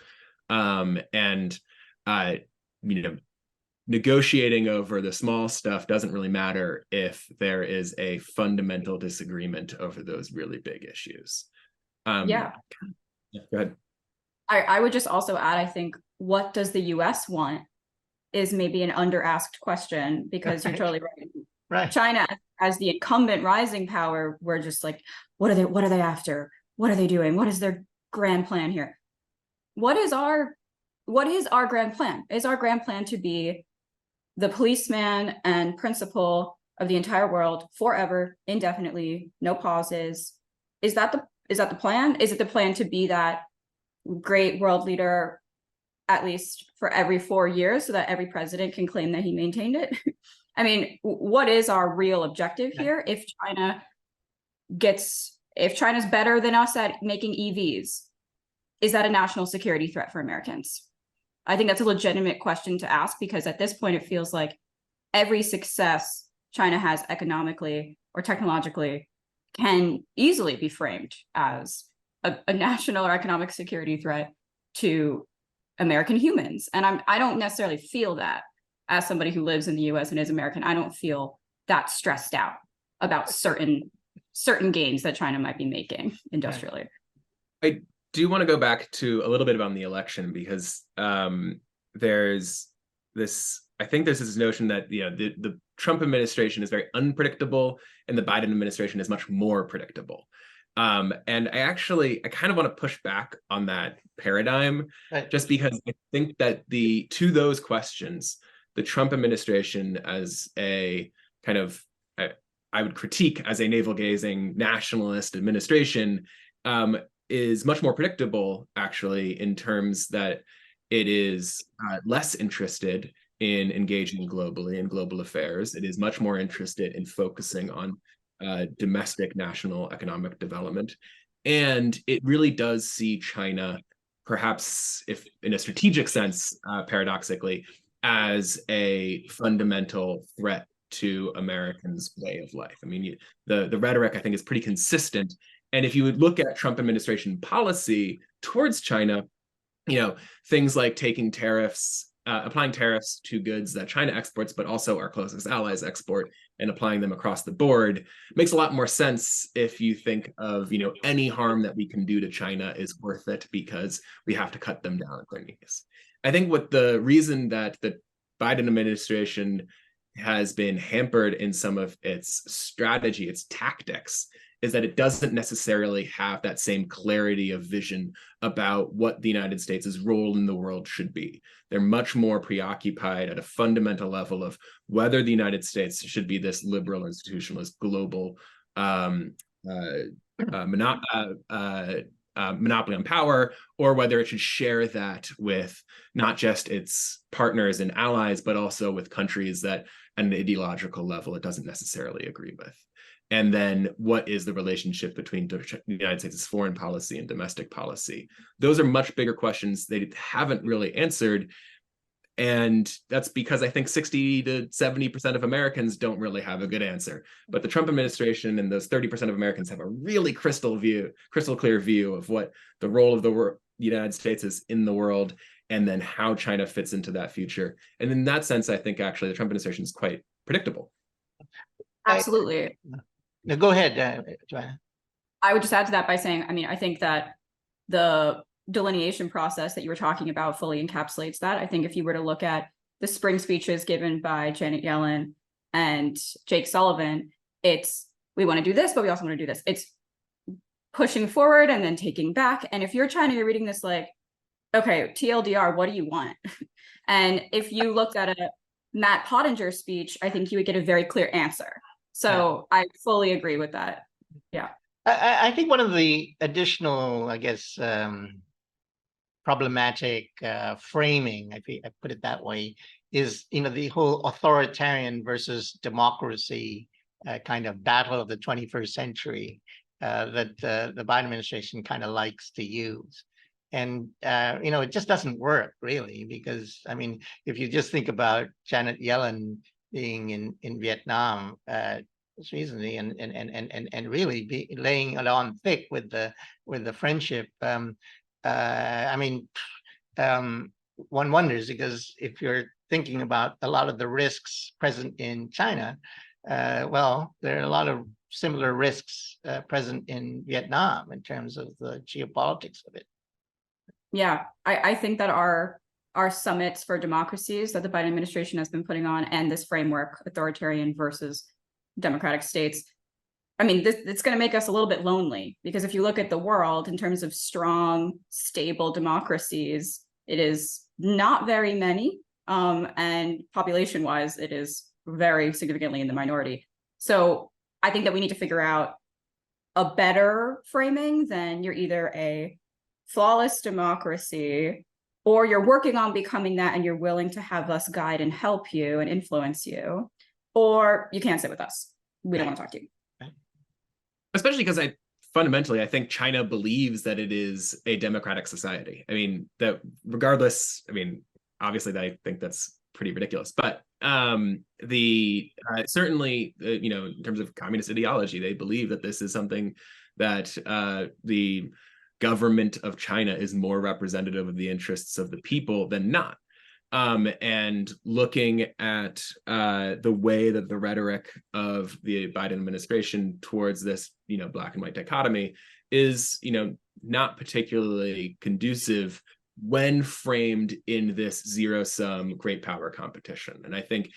Negotiating over the small stuff doesn't really matter if there is a fundamental disagreement over those really big issues. Yeah. Go ahead. I would just also add, I think, what does the US want is maybe an under-asked question, because you're totally right. Right. China, as the incumbent rising power, we're just like, what are they after? What are they doing? What is their grand plan here? What is our grand plan? Is our grand plan to be the policeman and principal of the entire world forever, indefinitely, no pauses? Is that the plan? Is it the plan to be that great world leader at least for every 4 years, so that every president can claim that he maintained it? I mean, what is our real objective here? If China's better than us at making EVs, is that a national security threat for Americans? I think that's a legitimate question to ask, because at this point, it feels like every success China has economically or technologically can easily be framed as a national or economic security threat to American humans. And I don't necessarily feel that, as somebody who lives in the US and is American. I don't feel that stressed out about certain gains that China might be making industrially. I do want to go back to a little bit about the election, because there's this notion that the Trump administration is very unpredictable and the Biden administration is much more predictable. And I kind of want to push back on that paradigm, just because I think that to those questions, the Trump administration as a kind of, I would critique as a navel-gazing nationalist administration, is much more predictable, actually, in terms that it is less interested in engaging globally in global affairs. It is much more interested in focusing on domestic national economic development. And it really does see China, perhaps if in a strategic sense, paradoxically, as a fundamental threat to Americans' way of life. I mean, the rhetoric, I think, is pretty consistent. And if you would look at Trump administration policy towards China, things like taking tariffs, applying tariffs to goods that China exports, but also our closest allies export, and applying them across the board, makes a lot more sense if you think of, any harm that we can do to China is worth it because we have to cut them down at their knees. I think what the reason that the Biden administration has been hampered in some of its strategy, its tactics, is that it doesn't necessarily have that same clarity of vision about what the United States' role in the world should be. They're much more preoccupied at a fundamental level of whether the United States should be this liberal institutionalist global monopoly on power, or whether it should share that with not just its partners and allies, but also with countries that at an ideological level it doesn't necessarily agree with. And then what is the relationship between the United States' foreign policy and domestic policy? Those are much bigger questions they haven't really answered. And that's because I think 60 to 70% of Americans don't really have a good answer. But the Trump administration and those 30% of Americans have a really crystal clear view of what the role of the United States is in the world, and then how China fits into that future. And in that sense, I think actually the Trump administration is quite predictable. Absolutely. Now, go ahead, Johanna. I would just add to that by saying, I mean, I think that the delineation process that you were talking about fully encapsulates that. I think if you were to look at the spring speeches given by Janet Yellen and Jake Sullivan, it's, we want to do this, but we also want to do this. It's pushing forward and then taking back. And if you're China, you're reading this like, okay, TLDR, what do you want? And if you looked at a Matt Pottinger speech, I think you would get a very clear answer. So yeah. I fully agree with that. Yeah. I think one of the additional, I guess, problematic framing, I put it that way, is, you know, the whole authoritarian versus democracy kind of battle of the 21st century that the Biden administration kind of likes to use. And, you know, it just doesn't work really, because, I mean, if you just think about Janet Yellen being in Vietnam just recently and really laying it on thick with the friendship, I mean, one wonders, because if you're thinking about a lot of the risks present in China, well, there are a lot of similar risks present in Vietnam in terms of the geopolitics of it. Yeah, I think that our summits for democracies that the Biden administration has been putting on, and this framework, authoritarian versus democratic states, I mean, it's going to make us a little bit lonely, because if you look at the world in terms of strong, stable democracies, it is not very many, and population-wise, it is very significantly in the minority. So I think that we need to figure out a better framing than you're either a flawless democracy, or you're working on becoming that and you're willing to have us guide and help you and influence you, or you can't sit with us. We don't want to talk to you. Especially because I think China believes that it is a democratic society. I mean, that regardless, I mean, obviously I think that's pretty ridiculous, but certainly, you know, in terms of communist ideology, they believe that this is something that the government of China is more representative of the interests of the people than not. And looking at the way that the rhetoric of the Biden administration towards this, you know, black and white dichotomy is, you know, not particularly conducive when framed in this zero-sum great power competition. And I think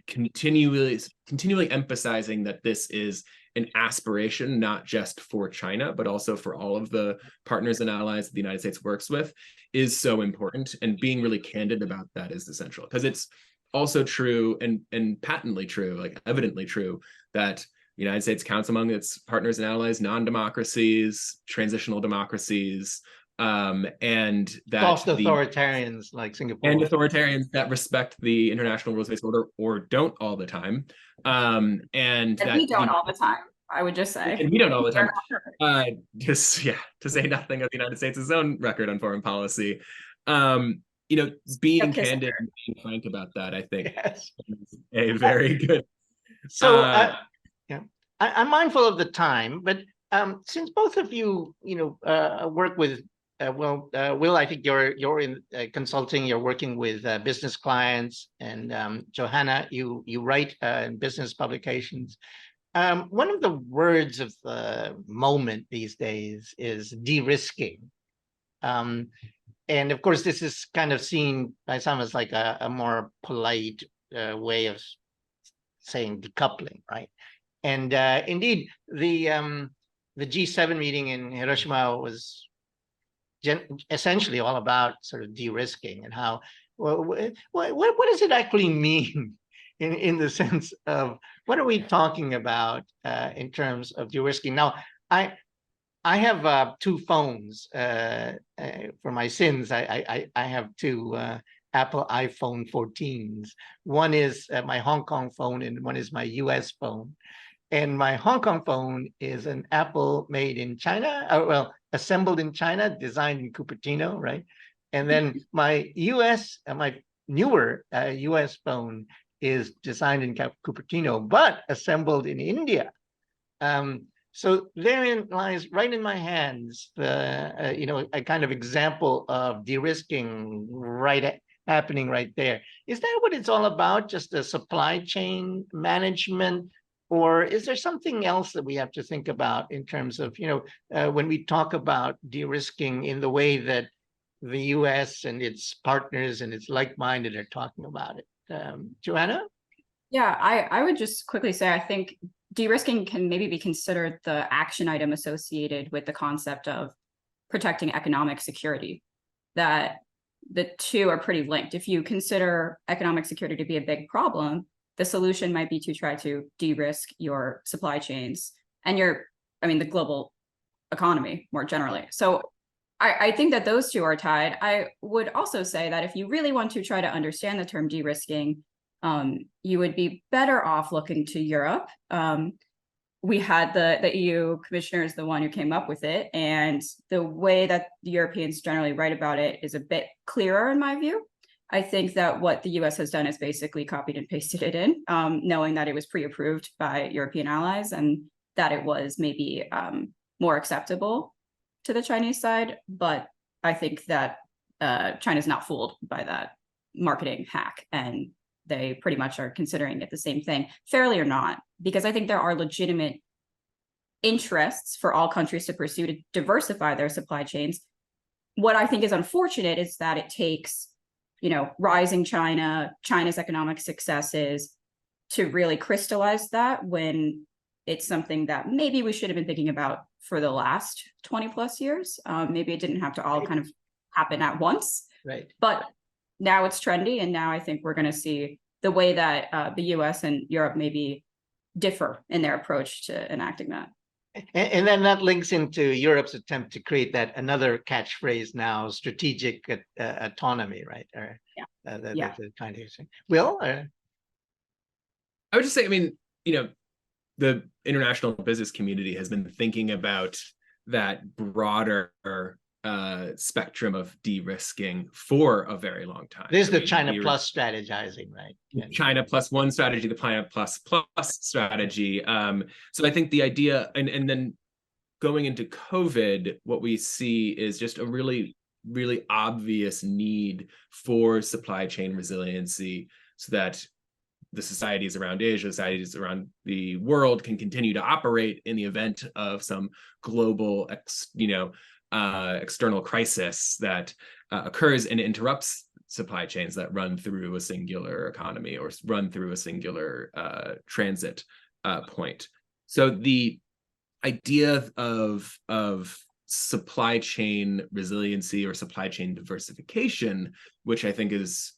continually emphasizing that this is an aspiration, not just for China, but also for all of the partners and allies that the United States works with, is so important. And being really candid about that is essential, because it's also true and patently true, like evidently true, that the United States counts among its partners and allies non-democracies, transitional democracies, and that soft authoritarians like Singapore, and authoritarians that respect the international rules-based order or don't all the time, and that we don't all the time, I would just say, and we don't all the time. Just to say nothing of the United States' own record on foreign policy. You know, being candid and being frank about that, I think, is a very good. So, yeah, I'm mindful of the time, but since both of you, you know, work with Will, I think you're in consulting. You're working with business clients, and Johanna, you write in business publications. One of the words of the moment these days is de-risking, and of course, this is kind of seen by some as like a more polite way of saying decoupling, right? And indeed, the G7 meeting in Hiroshima was essentially all about sort of de-risking, and how, well, what does it actually mean in the sense of what are we talking about in terms of de-risking? Now, I have two phones for my sins. I have two Apple iPhone 14s. One is my Hong Kong phone and one is my US phone. And my Hong Kong phone is an Apple made in China, well, assembled in China, designed in Cupertino, right? And then my my newer US phone is designed in Cupertino, but assembled in India. So therein lies right in my hands the a kind of example of de-risking happening right there. Is that what it's all about? Just the supply chain management? Or is there something else that we have to think about in terms of, when we talk about de-risking in the way that the US and its partners and its like-minded are talking about it? Johanna? Yeah, I would just quickly say, I think de-risking can maybe be considered the action item associated with the concept of protecting economic security, that the two are pretty linked. If you consider economic security to be a big problem, the solution might be to try to de-risk your supply chains and the global economy more generally. So I think that those two are tied. I would also say that if you really want to try to understand the term de-risking, you would be better off looking to Europe. We had the EU commissioner is the one who came up with it, and the way that the Europeans generally write about it is a bit clearer in my view. I think that what the US has done is basically copied and pasted it in, knowing that it was pre-approved by European allies and that it was maybe more acceptable to the Chinese side. But I think that China's not fooled by that marketing hack, and they pretty much are considering it the same thing, fairly or not, because I think there are legitimate interests for all countries to pursue to diversify their supply chains. What I think is unfortunate is that it takes, rising China's economic successes to really crystallize that, when it's something that maybe we should have been thinking about for the last 20 plus years. Maybe it didn't have to all kind of happen at once. Right. But now it's trendy, and now I think we're going to see the way that the US and Europe maybe differ in their approach to enacting that. And then that links into Europe's attempt to create that another catchphrase now, strategic autonomy, right? Or, yeah. The kind of thing. Will? I would just say, the international business community has been thinking about that broader spectrum of de-risking for a very long time. This is the China plus strategizing, right? China plus one strategy, the China plus strategy. So I think the idea, and then going into COVID, what we see is just a really, really obvious need for supply chain resiliency so that the societies around Asia, societies around the world can continue to operate in the event of some global, external crisis that occurs and interrupts supply chains that run through a singular economy or run through a singular transit point. So the idea of supply chain resiliency or supply chain diversification, which I think is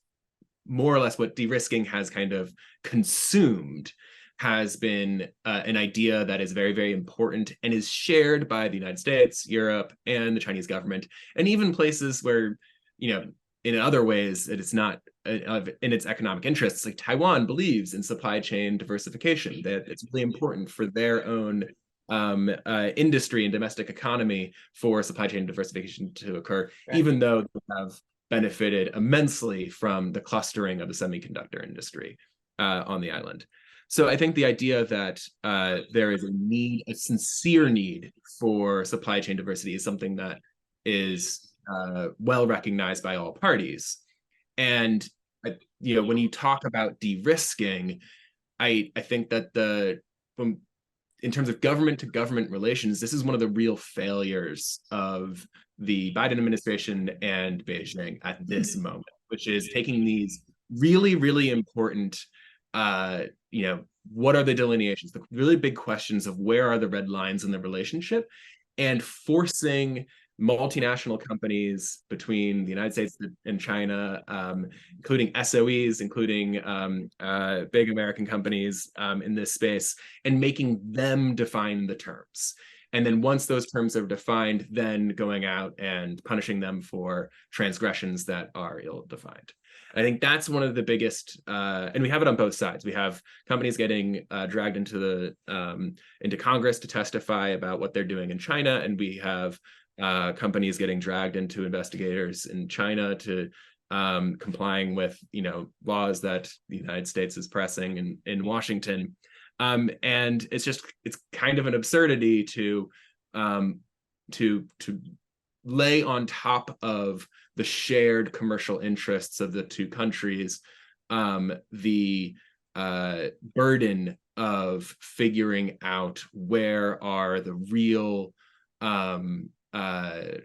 more or less what de-risking has kind of consumed, has been an idea that is very, very important and is shared by the United States, Europe, and the Chinese government, and even places where, in other ways it is not in its economic interests, like Taiwan believes in supply chain diversification, that it's really important for their own industry and domestic economy for supply chain diversification to occur, right, even though they have benefited immensely from the clustering of the semiconductor industry on the island. So I think the idea that there is a sincere need for supply chain diversity is something that is well recognized by all parties. And when you talk about de-risking, I think that in terms of government to government relations, this is one of the real failures of the Biden administration and Beijing at this moment, which is taking these really, really important, what are the delineations, the really big questions of where are the red lines in the relationship, and forcing multinational companies between the United States and China, including SOEs, including big American companies in this space, and making them define the terms. And then once those terms are defined, then going out and punishing them for transgressions that are ill-defined. I think that's one of the biggest, and we have it on both sides. We have companies getting dragged into Congress to testify about what they're doing in China, and we have companies getting dragged into investigators in China to complying with laws that the United States is pressing in Washington. And it's kind of an absurdity to lay on top of the shared commercial interests of the two countries the burden of figuring out where are the real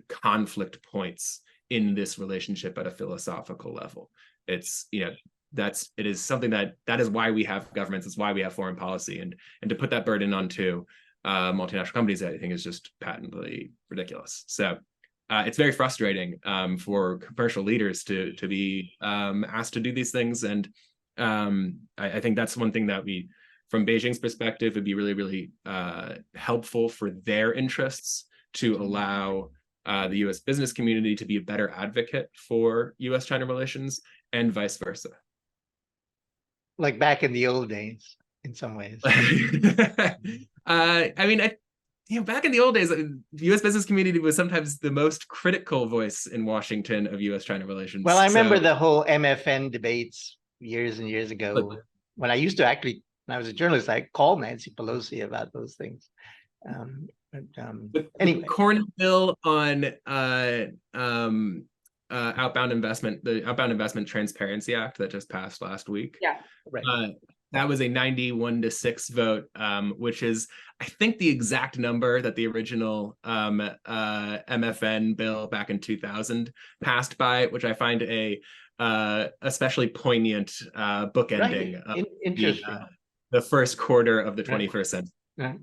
conflict points in this relationship at a philosophical level. It is something that is why we have governments. It's why we have foreign policy, and to put that burden onto multinational companies, I think, is just patently ridiculous. So it's very frustrating for commercial leaders to be asked to do these things, and I think that's one thing that we, from Beijing's perspective, would be really, really helpful for their interests to allow the U.S. business community to be a better advocate for U.S.-China relations, and vice versa. Like back in the old days, in some ways. I mean, back in the old days, the U.S. business community was sometimes the most critical voice in Washington of U.S.-China relations. Well, I remember the whole MFN debates years and years ago, when I used to when I was a journalist, I called Nancy Pelosi about those things. Anyway, the Cornyn bill on outbound investment, the Outbound Investment Transparency Act that just passed last week. Yeah, right. That was a 91-6 vote, which is, I think, the exact number that the original MFN bill back in 2000 passed by, which I find a especially poignant bookending of the first quarter of the 21st century. Right.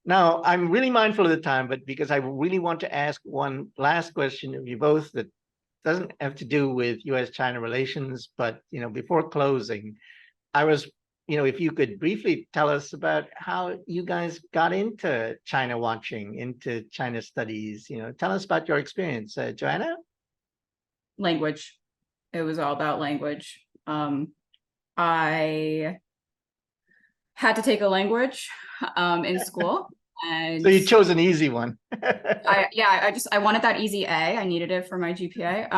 Now, I'm really mindful of the time, but because I really want to ask one last question of you both that doesn't have to do with U.S.-China relations, but before closing, I was, if you could briefly tell us about how you guys got into China watching, into China studies. Tell us about your experience, Johanna. Language. It was all about language. I had to take a language in school. And so you chose an easy one. I wanted that easy A. I needed it for my GPA.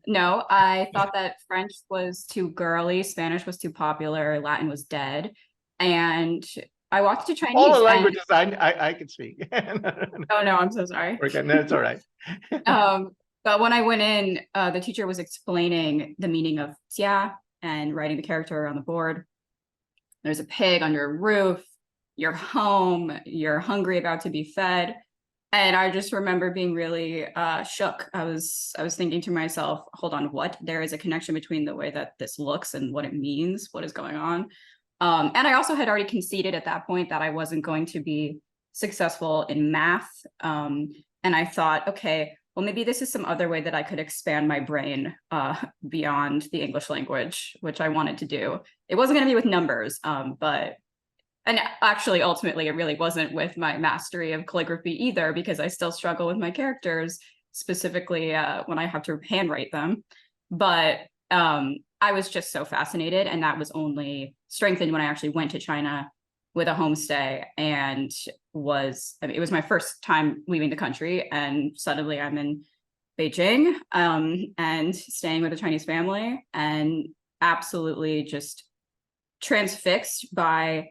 No, I thought that French was too girly, Spanish was too popular, Latin was dead. And I walked to Chinese. All the languages I can speak. Oh no, I'm so sorry. Okay, no, it's all right. But when I went in, the teacher was explaining the meaning of jia and writing the character on the board. There's a pig on your roof. You're home, you're hungry, about to be fed. And I just remember being really shook. I was thinking to myself, hold on, what? There is a connection between the way that this looks and what it means, what is going on. And I also had already conceded at that point that I wasn't going to be successful in math. And I thought, okay, well, maybe this is some other way that I could expand my brain beyond the English language, which I wanted to do. It wasn't going to be with numbers, and actually, ultimately, it really wasn't with my mastery of calligraphy either, because I still struggle with my characters, specifically when I have to handwrite them. But I was just so fascinated, and that was only strengthened when I actually went to China with a homestay, and it was my first time leaving the country, and suddenly I'm in Beijing and staying with a Chinese family, and absolutely just transfixed by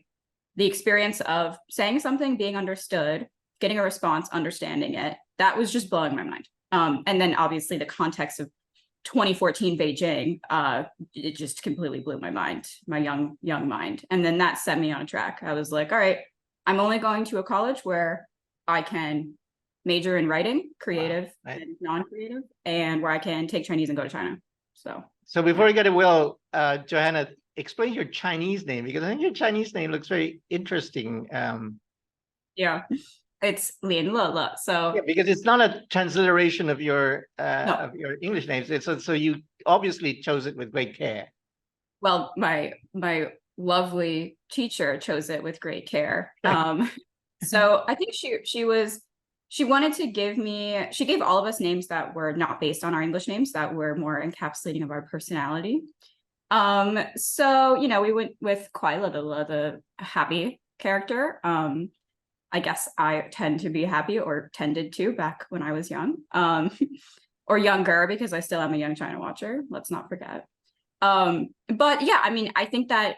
the experience of saying something, being understood, getting a response, understanding it. That was just blowing my mind. And then obviously the context of 2014 Beijing, it just completely blew my mind, my young mind. And then that set me on a track. I was like, all right, I'm only going to a college where I can major in writing, creative and non-creative, and where I can take Chinese and go to China. So before we get to Will, Johanna, explain your Chinese name, because I think your Chinese name looks very interesting. Yeah, it's Lin Le. So yeah, because it's not a transliteration of your no. English names. So you obviously chose it with great care. Well, my lovely teacher chose it with great care. So I think she was She wanted to give me, she gave all of us names that were not based on our English names, that were more encapsulating of our personality. So, you know, we went with Kwaila, the happy character. I guess I tend to be happy, or tended to back when I was young, or younger, because I still am a young China watcher. Let's not forget. But yeah, I mean, I think that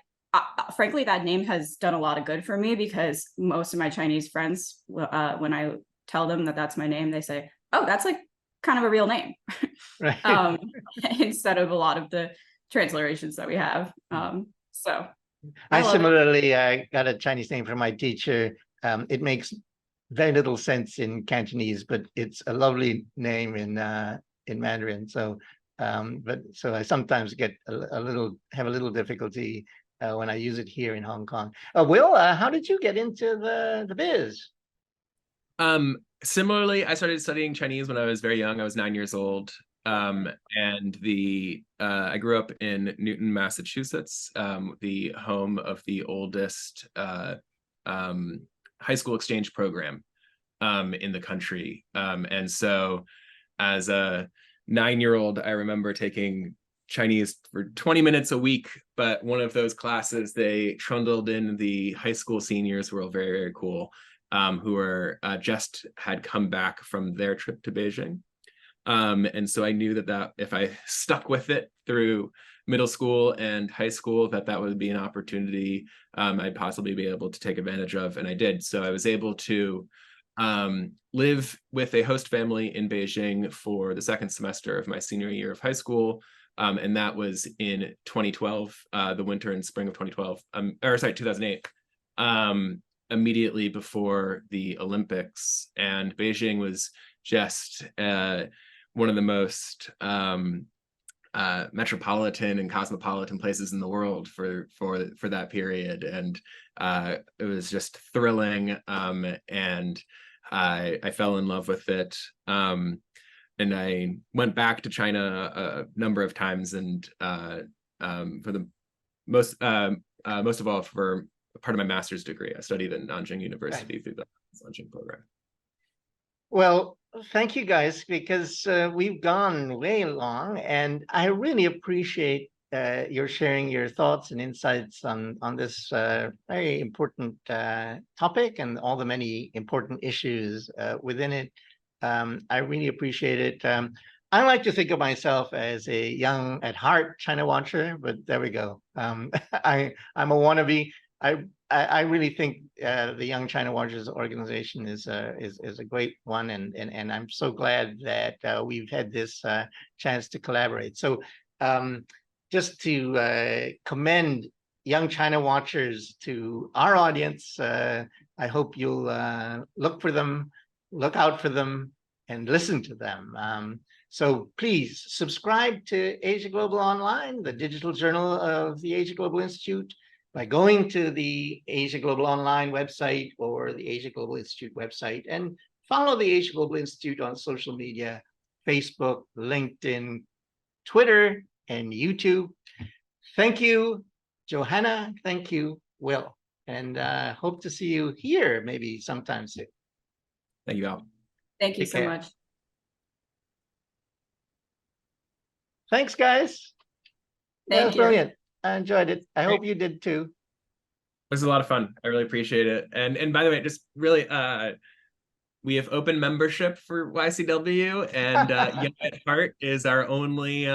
frankly, that name has done a lot of good for me, because most of my Chinese friends, when I tell them that that's my name, they say, "Oh, that's like kind of a real name," Right. instead of a lot of the transliterations that we have. So I love it. similarly got a Chinese name from my teacher. It makes very little sense in Cantonese, but it's a lovely name in Mandarin. So, so I sometimes get have a little difficulty when I use it here in Hong Kong. Will, how did you get into the biz? Similarly, I started studying Chinese when I was very young. I was 9 years old. And I grew up in Newton, Massachusetts, the home of the oldest high school exchange program in the country. And so as a 9-year-old, I remember taking Chinese for 20 minutes a week, but one of those classes, they trundled in the high school seniors who were all very, very cool, who were just had come back from their trip to Beijing. And so I knew that if I stuck with it through middle school and high school, that would be an opportunity I'd possibly be able to take advantage of, and I did. So I was able to live with a host family in Beijing for the second semester of my senior year of high school, and that was in 2012, the winter and spring of 2012, or sorry, 2008. Immediately before the Olympics, and Beijing was just one of the most metropolitan and cosmopolitan places in the world for that period, and it was just thrilling, and I fell in love with it, and I went back to China a number of times, and for the most of all for part of my master's degree. I studied at Nanjing University through the Nanjing program. Well, thank you guys, because we've gone way long, and I really appreciate your sharing your thoughts and insights on this very important topic and all the many important issues within it. I really appreciate it. I like to think of myself as a young at heart China watcher, but there we go. I'm a wannabe. I really think the Young China Watchers organization is a great one, and I'm so glad that we've had this chance to collaborate. So just to commend Young China Watchers to our audience, I hope you'll look for them, look out for them, and listen to them. So please subscribe to AsiaGlobal Online, the digital journal of the AsiaGlobal Institute, by going to the AsiaGlobal Online website or the AsiaGlobal Institute website, and follow the AsiaGlobal Institute on social media, Facebook, LinkedIn, Twitter, and YouTube. Thank you, Johanna. Thank you, Will. And hope to see you here maybe sometime soon. Thank you, Al. Thank you Take so care. much. Thanks, guys. That Thank was you. brilliant. I enjoyed it. I hope you did too. It was a lot of fun. I really appreciate it. And by the way, just really, we have open membership for YCW, and Young at Heart is our only